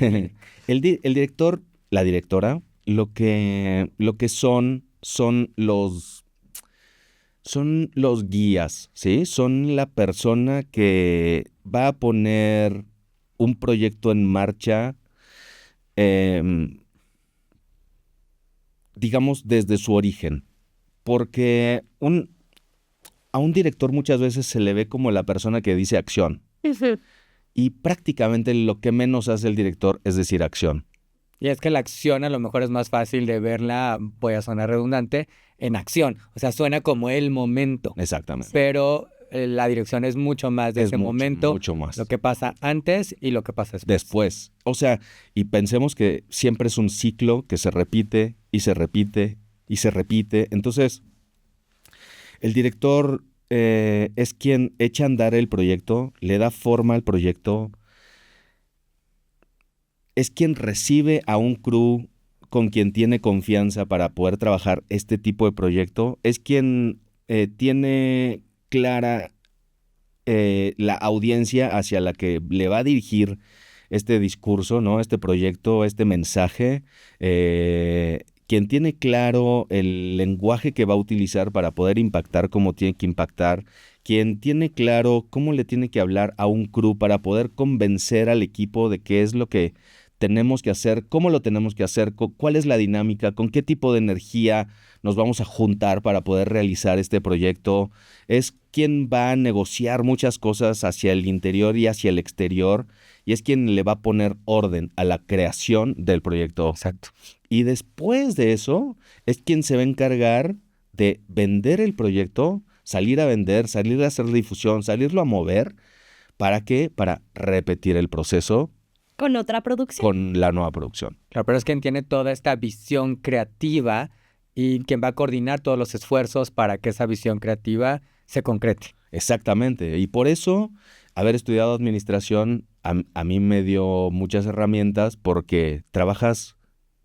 El direct. El director, la directora, lo que son los guías, ¿sí? Son la persona que va a poner un proyecto en marcha, digamos, desde su origen. Porque a un director muchas veces se le ve como la persona que dice acción. Ujú. Y prácticamente lo que menos hace el director es decir acción. Y es que la acción a lo mejor es más fácil de verla, voy a sonar redundante, en acción. O sea, suena como el momento. Exactamente. Pero la dirección es mucho más de Es ese mucho, momento, mucho más. lo que pasa antes y lo que pasa después. Después. O sea, y pensemos que siempre es un ciclo que se repite y se repite y se repite. Entonces, el director es quien echa a andar el proyecto, le da forma al proyecto, es quien recibe a un crew con quien tiene confianza para poder trabajar este tipo de proyecto, es quien tiene clara la audiencia hacia la que le va a dirigir este discurso, ¿no? Este proyecto, este mensaje, quien tiene claro el lenguaje que va a utilizar para poder impactar como tiene que impactar, quien tiene claro cómo le tiene que hablar a un crew para poder convencer al equipo de qué es lo que tenemos que hacer, cómo lo tenemos que hacer, cuál es la dinámica, con qué tipo de energía nos vamos a juntar para poder realizar este proyecto. Es quien va a negociar muchas cosas hacia el interior y hacia el exterior y es quien le va a poner orden a la creación del proyecto. Exacto. Y después de eso es quien se va a encargar de vender el proyecto, salir a vender, salir a hacer difusión, salirlo a mover. ¿Para qué? Para repetir el proceso Con otra producción. con la nueva producción. Claro, pero es quien tiene toda esta visión creativa y quien va a coordinar todos los esfuerzos para que esa visión creativa se concrete. Exactamente. Y por eso, haber estudiado administración a mí me dio muchas herramientas porque trabajas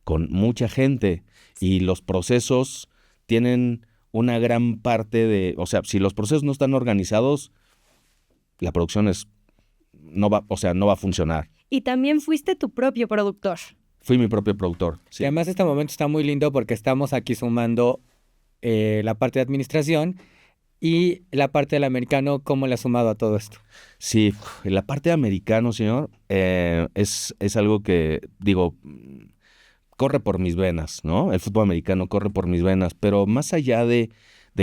con mucha gente y los procesos tienen una gran parte de, o sea, si los procesos no están organizados, la producción no va a funcionar. Y también fuiste tu propio productor. Fui mi propio productor. Y Sí. además este momento está muy lindo porque estamos aquí sumando la parte de administración y la parte del americano, ¿cómo le ha sumado a todo esto? Sí, la parte de americano, señor, es algo que, digo, corre por mis venas, ¿no? El fútbol americano corre por mis venas, pero más allá de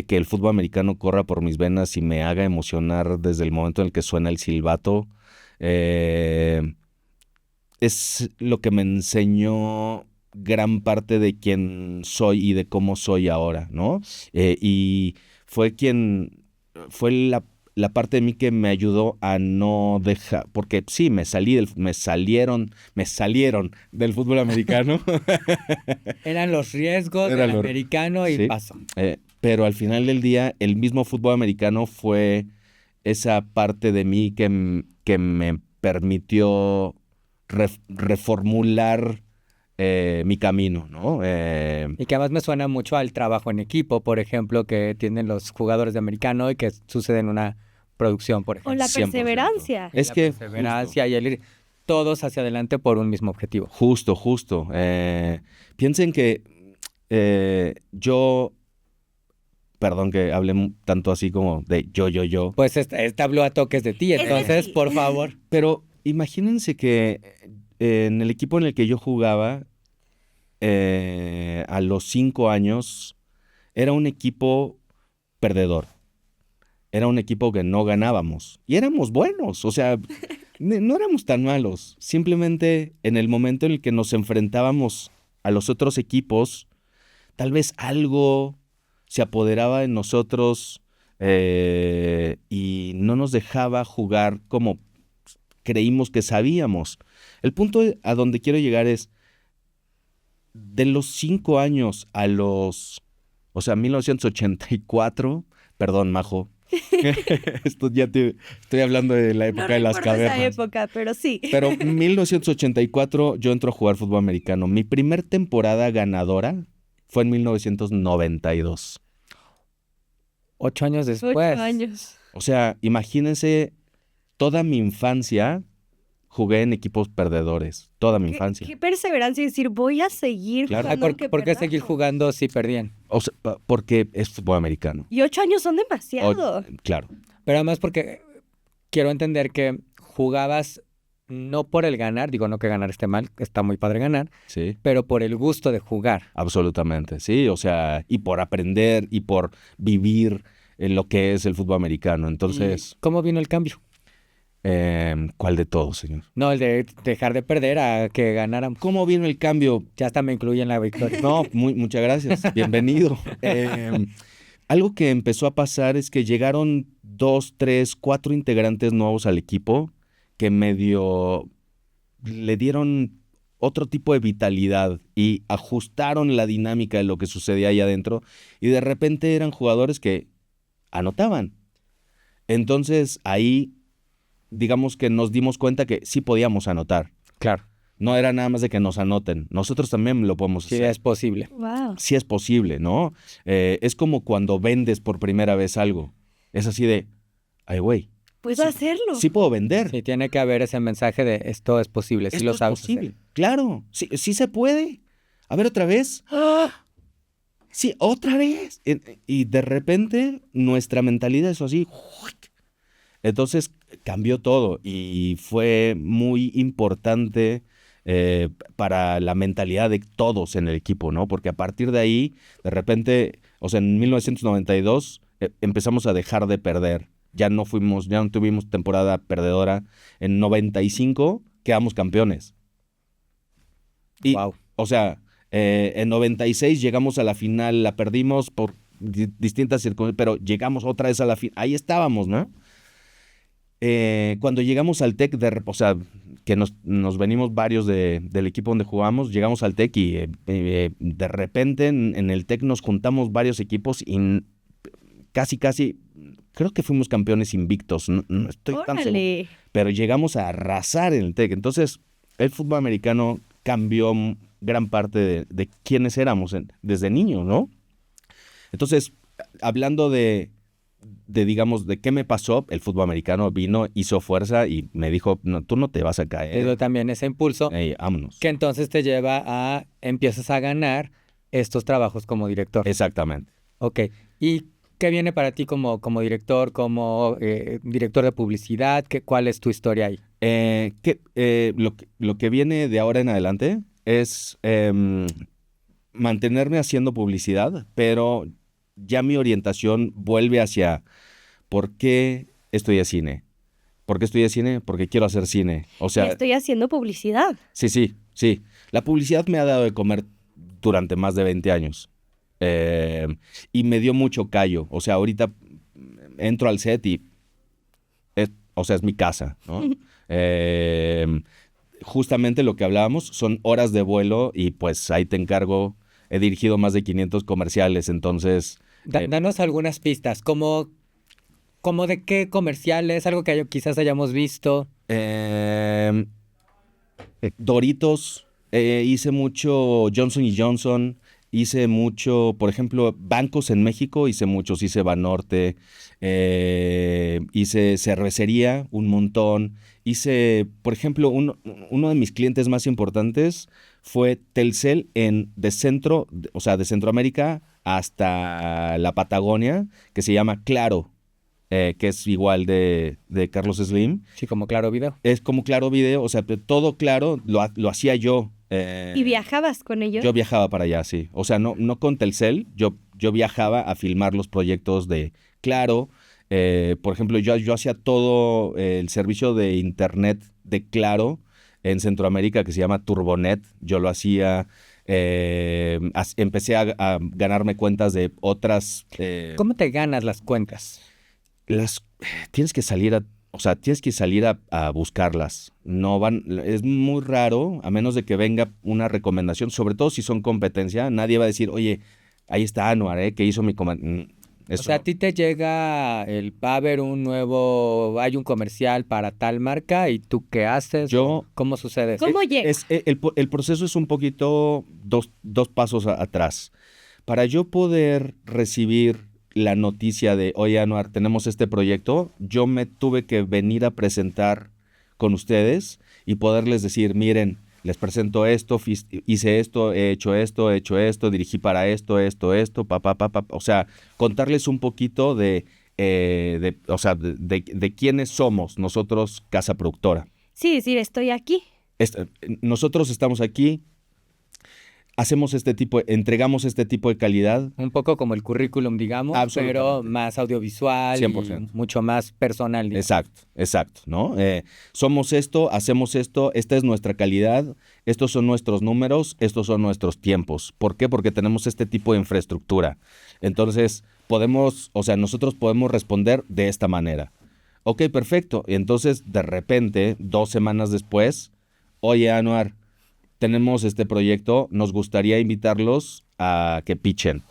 que el fútbol americano corra por mis venas y me haga emocionar desde el momento en el que suena el silbato, es lo que me enseñó gran parte de quién soy y de cómo soy ahora, ¿no? Y fue la parte de mí que me ayudó a no dejar, porque sí, me salieron del fútbol americano, Eran los riesgos Era del lo- americano y sí. pasó. Pero al final del día, el mismo fútbol americano fue esa parte de mí que me permitió reformular mi camino, ¿no? Y que además me suena mucho al trabajo en equipo, por ejemplo, que tienen los jugadores de americano y que sucede en una producción, por O ejemplo. la 100%. perseverancia. Es La que perseverancia y el ir todos hacia adelante por un mismo objetivo. justo. Piensen que yo, perdón que hable tanto así como de yo, Pues esta habló a toques de ti, Es entonces, decir, por favor. pero imagínense que en el equipo en el que yo jugaba, a los 5 años, era un equipo perdedor. era un equipo que no ganábamos. Y éramos buenos, o sea, no éramos tan malos. Simplemente en el momento en el que nos enfrentábamos a los otros equipos, tal vez algo se apoderaba de nosotros y no nos dejaba jugar como creímos que sabíamos. El punto a donde quiero llegar es, de los 5 años a los, o sea, 1984, perdón, Majo, esto estoy hablando de la época No de las recuerdo esa cavernas. época, pero sí. Pero en 1984 yo entro a jugar fútbol americano. Mi primer temporada ganadora fue en 1992. 8 años 8 después. años. O sea, imagínense, toda mi infancia jugué en equipos perdedores. Toda mi infancia. Qué perseverancia decir, voy a seguir Claro. Ay, jugando ¿por, aunque por qué seguir perdamos. jugando si perdían? O sea, porque es fútbol americano. Y 8 años son demasiado. Claro. Pero además porque quiero entender que jugabas no por el ganar, digo no que ganar esté mal, está muy padre ganar, Sí. pero por el gusto de jugar. Absolutamente, sí, o sea, y por aprender y por vivir en lo que es el fútbol americano. Entonces, ¿Y cómo vino el cambio? ¿cuál de todos, señor? No, el de dejar de perder a que ganáramos. ¿Cómo vino el cambio? Ya hasta me incluye en la victoria. No, muchas gracias, bienvenido. Algo que empezó a pasar es que llegaron 2, 3, 4 integrantes nuevos al equipo que medio le dieron otro tipo de vitalidad y ajustaron la dinámica de lo que sucedía ahí adentro y de repente eran jugadores que anotaban. Entonces ahí, digamos que nos dimos cuenta que sí podíamos anotar. Claro, No era nada más de que nos anoten. Nosotros también lo podemos sí hacer. es posible. Wow. Sí es posible, ¿no? Es como cuando vendes por primera vez algo. Es así de, ay, güey, Puedo hacerlo. sí puedo vender. Sí, tiene que haber ese mensaje de esto es posible, sí Esto lo es sabes posible. hacer. Claro, sí se puede. A ver, otra vez. ¡Ah! Sí, otra vez. Y de repente nuestra mentalidad es así. Entonces cambió todo y fue muy importante para la mentalidad de todos en el equipo, ¿no? Porque a partir de ahí, de repente, o sea, en 1992 empezamos a dejar de perder. Ya no tuvimos temporada perdedora. En 95 quedamos campeones. Y, Wow. o sea, en 96 llegamos a la final, la perdimos por distintas circunstancias, pero llegamos otra vez a la final. Ahí estábamos, ¿no? Cuando llegamos al TEC, o sea, que nos venimos varios del equipo donde jugamos, llegamos al TEC y de repente en el TEC nos juntamos varios equipos y casi, creo que fuimos campeones invictos, no estoy tan seguro, Órale. pero llegamos a arrasar en el TEC. Entonces, el fútbol americano cambió gran parte de quiénes éramos desde niños, ¿no? Entonces, hablando digamos, de qué me pasó, el fútbol americano vino, hizo fuerza y me dijo, no, tú no te vas a Eso caer. también ese impulso Vámonos. que entonces te lleva a empiezas a ganar estos trabajos como director. Exactamente. Ok. ¿Y qué viene para ti como director, como director de publicidad? ¿Cuál es tu historia ahí? Lo que viene de ahora en adelante es mantenerme haciendo publicidad, pero ya mi orientación vuelve hacia ¿por qué estudié cine? ¿Por qué estudié cine? Porque quiero hacer cine. O Y sea, estoy haciendo publicidad. sí. La publicidad me ha dado de comer durante más de 20 años. Y me dio mucho callo. O sea, ahorita entro al set y es mi casa, ¿no? Justamente lo que hablábamos son horas de vuelo y pues ahí te encargo. He dirigido más de 500 comerciales, entonces... Danos algunas pistas, como de qué comerciales, algo que quizás hayamos visto. Doritos, hice mucho Johnson & Johnson, hice mucho, por ejemplo, bancos en México, hice muchos, hice Banorte, hice cervecería, un montón, hice, por ejemplo, uno de mis clientes más importantes fue Telcel de Centroamérica hasta la Patagonia, que se llama Claro, que es igual de Carlos Slim. Sí, como Claro Video. Es como Claro Video, o sea, todo Claro lo hacía yo. ¿Y viajabas con ellos? Yo viajaba para allá, sí. O sea, no con Telcel, yo viajaba a filmar los proyectos de Claro. Por ejemplo, yo hacía todo el servicio de internet de Claro en Centroamérica que se llama Turbonet. Yo lo hacía, empecé a ganarme cuentas de otras... ¿Cómo te ganas las cuentas? Tienes que salir a buscarlas. Es muy raro, a menos de que venga una recomendación, sobre todo si son competencia. Nadie va a decir, oye, ahí está Anuar, que hizo mi O sea, a ti te llega va a haber hay un comercial para tal marca y tú qué haces, ¿cómo sucede? ¿Cómo llega? El proceso es un poquito dos pasos atrás. Para yo poder recibir la noticia de, oye, Anuar, tenemos este proyecto, yo me tuve que venir a presentar con ustedes y poderles decir, miren, les presento esto, hice esto, he hecho esto, dirigí para esto, o sea, contarles un poquito de quiénes somos nosotros, casa productora. Sí, decir, estoy aquí. Nosotros estamos aquí, entregamos este tipo de calidad. Un poco como el currículum, digamos, pero más audiovisual 100%. Y mucho más personal. Digamos. Exacto, ¿no? Somos esto, hacemos esto, esta es nuestra calidad, estos son nuestros números, estos son nuestros tiempos. ¿Por qué? Porque tenemos este tipo de infraestructura. Entonces, nosotros podemos responder de esta manera. Ok, perfecto. Y entonces, de repente, 2 semanas después, oye, Anuar, tenemos este proyecto, nos gustaría invitarlos a que pitchen.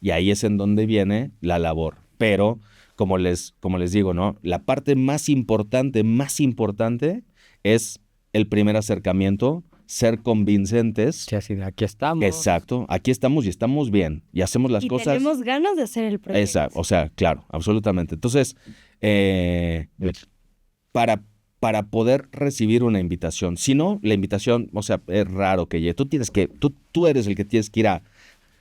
Y ahí es en donde viene la labor. Pero, como les digo, ¿no? La parte más importante es el primer acercamiento, ser convincentes. Sí, así de aquí estamos. Exacto, aquí estamos y estamos bien. Y hacemos las cosas. Y tenemos ganas de hacer el proyecto. Exacto, o sea, claro, absolutamente. Entonces, para poder recibir una invitación. Si no, la invitación, o sea, es raro que llegue. Tú eres el que tienes que ir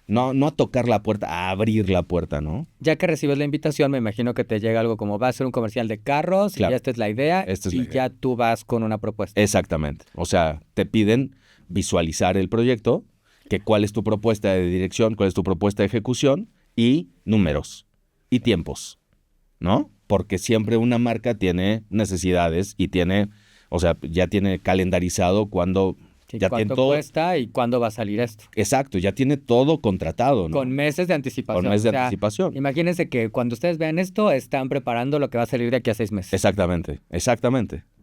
no a tocar la puerta, a abrir la puerta, ¿no? Ya que recibes la invitación, me imagino que te llega algo como va a ser un comercial de carros, claro. Y ya esta es la idea, ya tú vas con una propuesta. Exactamente. O sea, te piden visualizar el proyecto, que cuál es tu propuesta de dirección, cuál es tu propuesta de ejecución y números y tiempos, ¿no? Porque siempre una marca tiene necesidades y ya tiene calendarizado cuándo... Sí, ¿cuánto cuesta y cuándo va a salir esto? Exacto, ya tiene todo contratado, ¿no? Con meses de anticipación. Con meses de anticipación. Imagínense que cuando ustedes vean esto, están preparando lo que va a salir de aquí a 6 meses. Exactamente.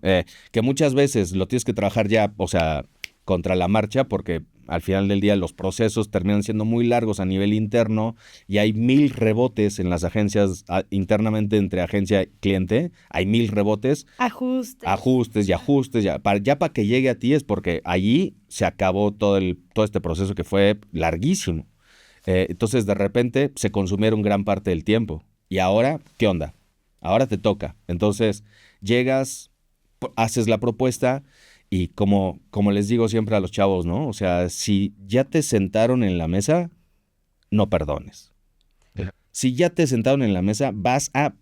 Que muchas veces lo tienes que trabajar ya, o sea, contra la marcha, porque al final del día los procesos terminan siendo muy largos a nivel interno y hay 1000 rebotes en las agencias internamente entre agencia y cliente, hay 1000 rebotes. Ajustes. Ya para que llegue a ti es porque allí se acabó todo este proceso que fue larguísimo. Entonces de repente se consumieron gran parte del tiempo. Y ahora, ¿qué onda? Ahora te toca. Entonces llegas, haces la propuesta. Y como les digo siempre a los chavos, ¿no? O sea, si ya te sentaron en la mesa, no perdones. Si ya te sentaron en la mesa, vas a.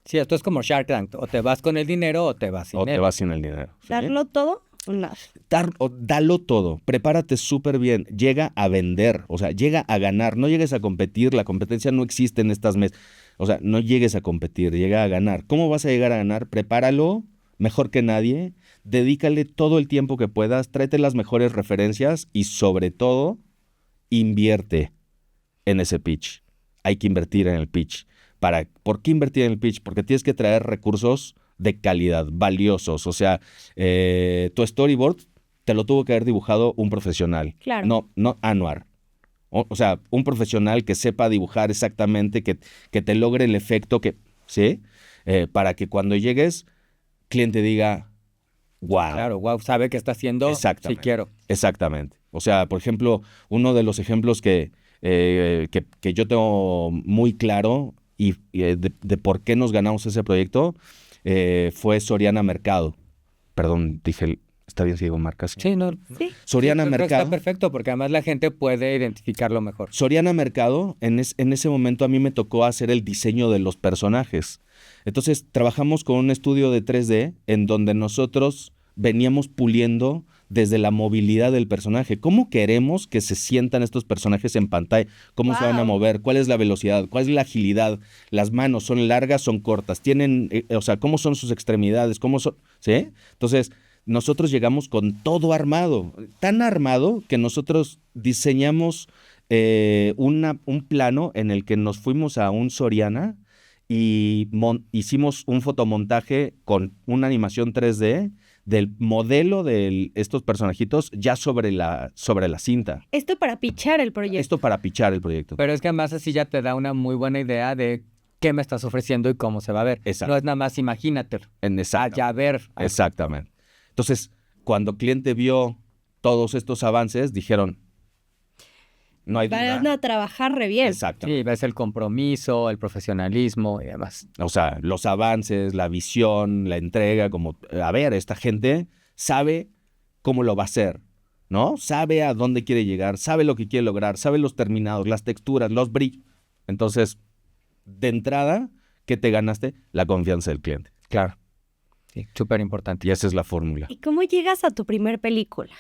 Sí, esto es como Shark Tank. O te vas con el dinero o te vas sin él. O te vas sin el dinero. ¿Sí? ¿Darlo todo o nada? Dalo todo. Prepárate súper bien. Llega a vender. O sea, llega a ganar. No llegues a competir. La competencia no existe en estas mesas. O sea, no llegues a competir. Llega a ganar. ¿Cómo vas a llegar a ganar? Prepáralo mejor que nadie, dedícale todo el tiempo que puedas, tráete las mejores referencias y sobre todo, invierte en ese pitch. Hay que invertir en el pitch. ¿Por qué invertir en el pitch? Porque tienes que traer recursos de calidad, valiosos. O sea, tu storyboard te lo tuvo que haber dibujado un profesional. Claro. No Anuar. O sea, un profesional que sepa dibujar exactamente, que te logre el efecto ¿sí? Para que cuando llegues, cliente diga, wow. Claro, wow, sabe que está haciendo, exactamente, si quiero. Exactamente. O sea, por ejemplo, uno de los ejemplos que yo tengo muy claro y de por qué nos ganamos ese proyecto fue Soriana Mercado. Perdón, dije, ¿está bien si digo marcas? Sí, no. Sí. Soriana sí, Mercado. Está perfecto porque además la gente puede identificarlo mejor. Soriana Mercado, en ese momento a mí me tocó hacer el diseño de los personajes. Entonces, trabajamos con un estudio de 3D en donde nosotros veníamos puliendo desde la movilidad del personaje. ¿Cómo queremos que se sientan estos personajes en pantalla? ¿Cómo se van a mover? ¿Cuál es la velocidad? ¿Cuál es la agilidad? ¿Las manos son largas, son cortas? ¿Tienen, cómo son sus extremidades? ¿Cómo son? ¿Sí? Entonces, nosotros llegamos con todo armado. Tan armado que nosotros diseñamos un plano en el que nos fuimos a un Soriana y hicimos un fotomontaje con una animación 3D del modelo de estos personajitos ya sobre la cinta. Esto para pichar el proyecto. Esto para pichar el proyecto. Pero es que además así ya te da una muy buena idea de qué me estás ofreciendo y cómo se va a ver. Exacto. No es nada más imagínatelo. Ya ver. Exactamente. Entonces, cuando el cliente vio todos estos avances, dijeron, no hay duda. Van a trabajar re bien. Exacto. Sí, ves el compromiso, el profesionalismo y demás. O sea, los avances, la visión, la entrega, como, a ver, esta gente sabe cómo lo va a hacer, ¿no? Sabe a dónde quiere llegar, sabe lo que quiere lograr, sabe los terminados, las texturas, los brillos. Entonces, de entrada, ¿qué te ganaste? La confianza del cliente. Claro. Sí, súper importante. Y esa es la fórmula. ¿Y cómo llegas a tu primer película?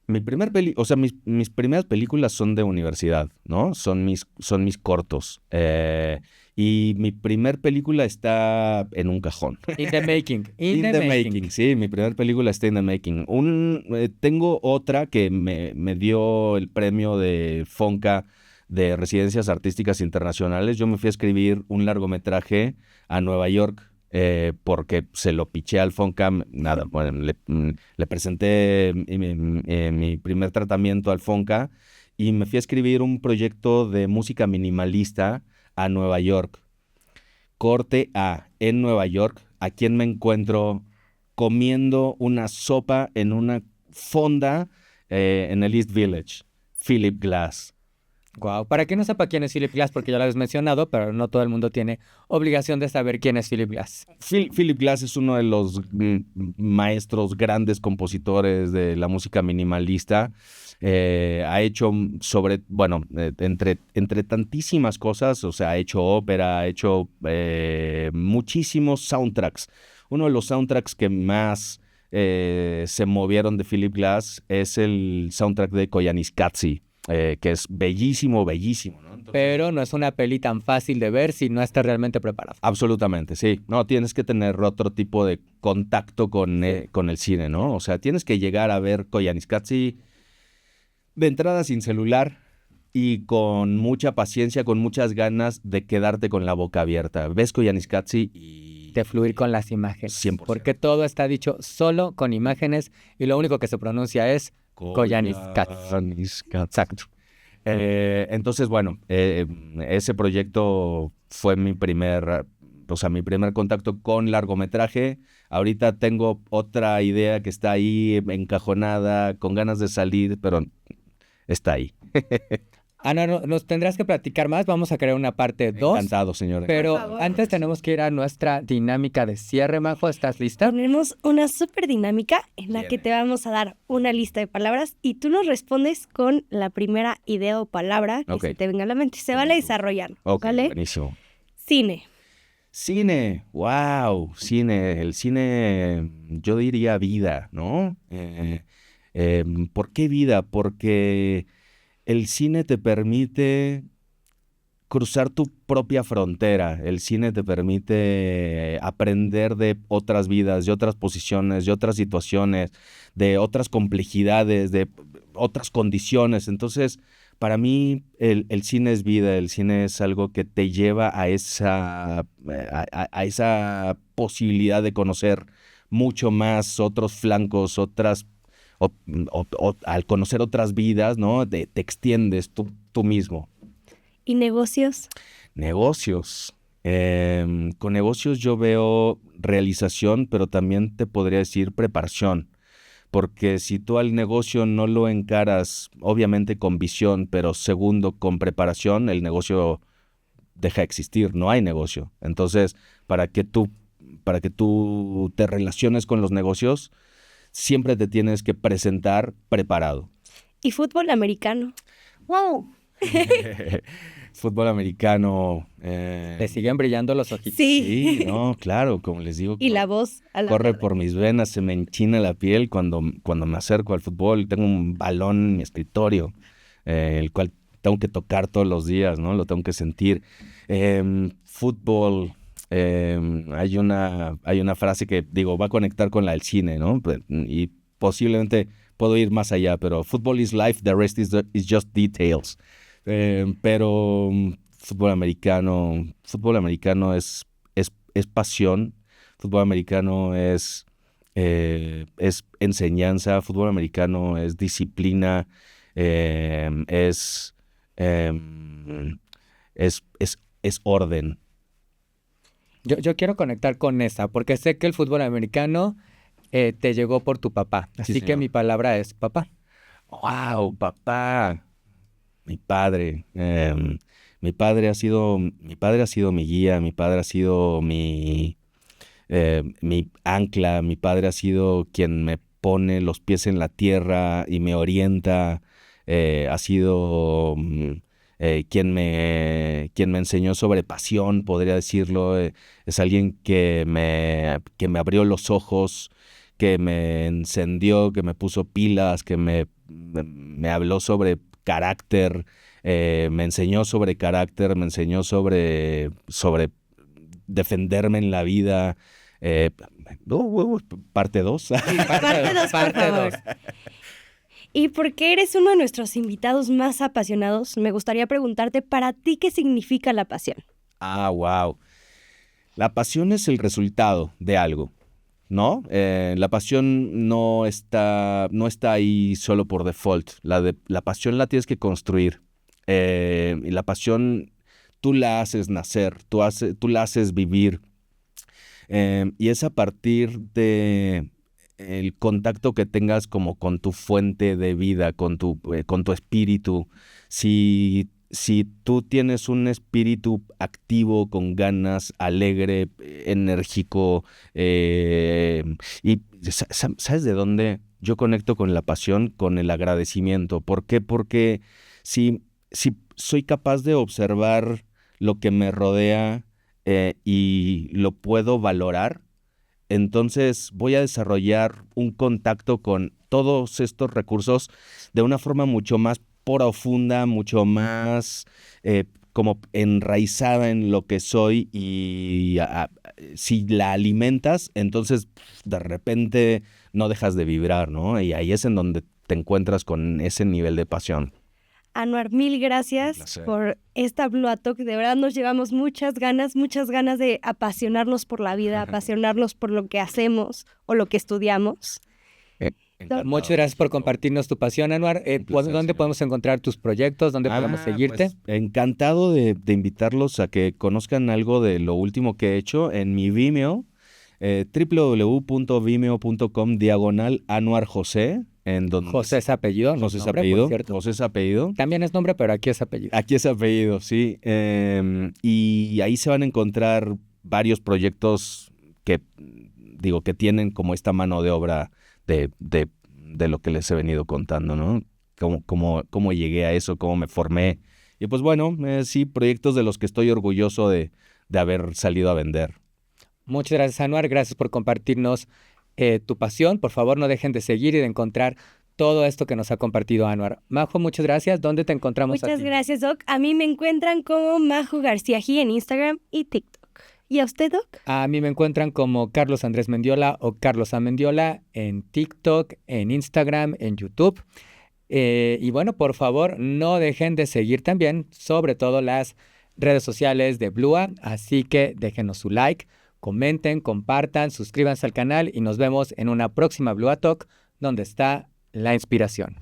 Mis primeras películas son de universidad, ¿no? Son mis cortos. Y mi primer película está en un cajón. In the making. In the making, sí, mi primer película está in the making. Tengo otra que me dio el premio de FONCA de Residencias Artísticas Internacionales. Yo me fui a escribir un largometraje a Nueva York porque se lo piché al FONCA. Nada, bueno, le presenté mi primer tratamiento al FONCA y me fui a escribir un proyecto de música minimalista a Nueva York. Corte A, en Nueva York, ¿a quién me encuentro comiendo una sopa en una fonda en el East Village? Philip Glass. Wow. Para quien no sepa quién es Philip Glass, porque ya lo habéis mencionado, pero no todo el mundo tiene obligación de saber quién es Philip Glass. Philip Glass es uno de los maestros, grandes compositores de la música minimalista. Ha hecho entre tantísimas cosas, o sea, ha hecho ópera, ha hecho muchísimos soundtracks. Uno de los soundtracks que más se movieron de Philip Glass es el soundtrack de Koyaanisqatsi, que es bellísimo, bellísimo, ¿no? Entonces, pero no es una peli tan fácil de ver si no estás realmente preparado. Absolutamente, sí. No, tienes que tener otro tipo de contacto con el cine, ¿no? O sea, tienes que llegar a ver Koyaanisqatsi de entrada sin celular y con mucha paciencia, con muchas ganas de quedarte con la boca abierta. Ves Koyaanisqatsi y... de fluir con las imágenes. 100%. Porque todo está dicho solo con imágenes y lo único que se pronuncia es Koyaanisqatsi. Exacto. Entonces, bueno, ese proyecto fue mi primer contacto con largometraje. Ahorita tengo otra idea que está ahí encajonada, con ganas de salir, pero está ahí. Ana, nos tendrás que platicar más. Vamos a crear una parte 2. Encantado, señora. Pero antes tenemos que ir a nuestra dinámica de cierre, Majo. ¿Estás lista? Tenemos una súper dinámica en la que te vamos a dar una lista de palabras y tú nos respondes con la primera idea o palabra que se te venga a la mente. Se vale desarrollar, ¿vale? Buenísimo. Cine. Cine, wow, cine. El cine, yo diría vida, ¿no? ¿Por qué vida? Porque el cine te permite cruzar tu propia frontera. El cine te permite aprender de otras vidas, de otras posiciones, de otras situaciones, de otras complejidades, de otras condiciones. Entonces, para mí, el cine es vida. El cine es algo que te lleva a esa posibilidad de conocer mucho más otros flancos, al conocer otras vidas, ¿no? Te extiendes tú mismo. ¿Y negocios? Negocios. Con negocios yo veo realización, pero también te podría decir preparación. Porque si tú al negocio no lo encaras, obviamente con visión, pero segundo, con preparación, el negocio deja de existir, no hay negocio. Entonces, para que tú te relaciones con los negocios, siempre te tienes que presentar preparado. ¿Y fútbol americano? ¡Wow! Fútbol americano. ¿Te siguen brillando los ojitos? Sí. Sí, no, claro, como les digo. Y la voz a la Corre tarde. por mis venas, se me enchina la piel cuando me acerco al fútbol. Tengo un balón en mi escritorio, el cual tengo que tocar todos los días, ¿no? Lo tengo que sentir. Fútbol, hay una frase que, digo, va a conectar con la del cine, ¿no? Y posiblemente puedo ir más allá, pero football is life, the rest is just details. Pero fútbol americano es pasión. Fútbol americano es enseñanza, fútbol americano es disciplina, es orden. Yo quiero conectar con esa, porque sé que el fútbol americano te llegó por tu papá. Así que señor. mi palabra es papá. ¡Wow, papá! Mi padre. Mi padre ha sido mi guía, mi padre ha sido mi ancla, mi padre ha sido quien me pone los pies en la tierra y me orienta, ha sido quien me enseñó sobre pasión, podría decirlo, es alguien que me abrió los ojos, que me encendió, que me puso pilas, que me habló sobre carácter, me enseñó sobre carácter, me enseñó sobre defenderme en la vida. Parte 2. Parte dos, por favor. Y porque eres uno de nuestros invitados más apasionados, me gustaría preguntarte, ¿para ti qué significa la pasión? Wow. La pasión es el resultado de algo, ¿no? La pasión no está ahí solo por default. La pasión la tienes que construir. Y la pasión tú la haces nacer, tú la haces vivir. Y es a partir de el contacto que tengas como con tu fuente de vida, con tu espíritu. Si tú tienes un espíritu activo, con ganas, alegre, enérgico, y ¿sabes de dónde? Yo conecto con la pasión, con el agradecimiento. ¿Por qué? Porque si soy capaz de observar lo que me rodea y lo puedo valorar, entonces voy a desarrollar un contacto con todos estos recursos de una forma mucho más profunda, mucho más como enraizada en lo que soy, y si la alimentas, entonces de repente no dejas de vibrar, ¿no? Y ahí es en donde te encuentras con ese nivel de pasión. Anuar, mil gracias por esta Blue Talk. De verdad nos llevamos muchas ganas de apasionarnos por la vida, apasionarnos por lo que hacemos o lo que estudiamos. Muchas gracias por compartirnos tu pasión, Anuar. ¿Dónde podemos encontrar tus proyectos? ¿Dónde podemos seguirte? Pues, encantado de invitarlos a que conozcan algo de lo último que he hecho en mi Vimeo, www.vimeo.com/Anuar José. José es apellido, no José es nombre, apellido. por cierto. José es apellido. También es nombre, pero aquí es apellido. Aquí es apellido, sí. Y ahí se van a encontrar varios proyectos que tienen como esta mano de obra de lo que les he venido contando, ¿no? Cómo llegué a eso, cómo me formé. Y pues bueno, sí, proyectos de los que estoy orgulloso de haber salido a vender. Muchas gracias, Anuar. Gracias por compartirnos tu pasión. Por favor, no dejen de seguir y de encontrar todo esto que nos ha compartido Anuar. Majo, muchas gracias. ¿Dónde te encontramos? Muchas gracias, Doc. A mí me encuentran como Majo García G en Instagram y TikTok. ¿Y a usted, Doc? A mí me encuentran como Carlos Andrés Mendiola o Carlos A. Mendiola en TikTok, en Instagram, en YouTube. Y bueno, por favor, no dejen de seguir también, sobre todo las redes sociales de Blua. Así que déjenos su like, comenten, compartan, suscríbanse al canal y nos vemos en una próxima Blua Talk, donde está la inspiración.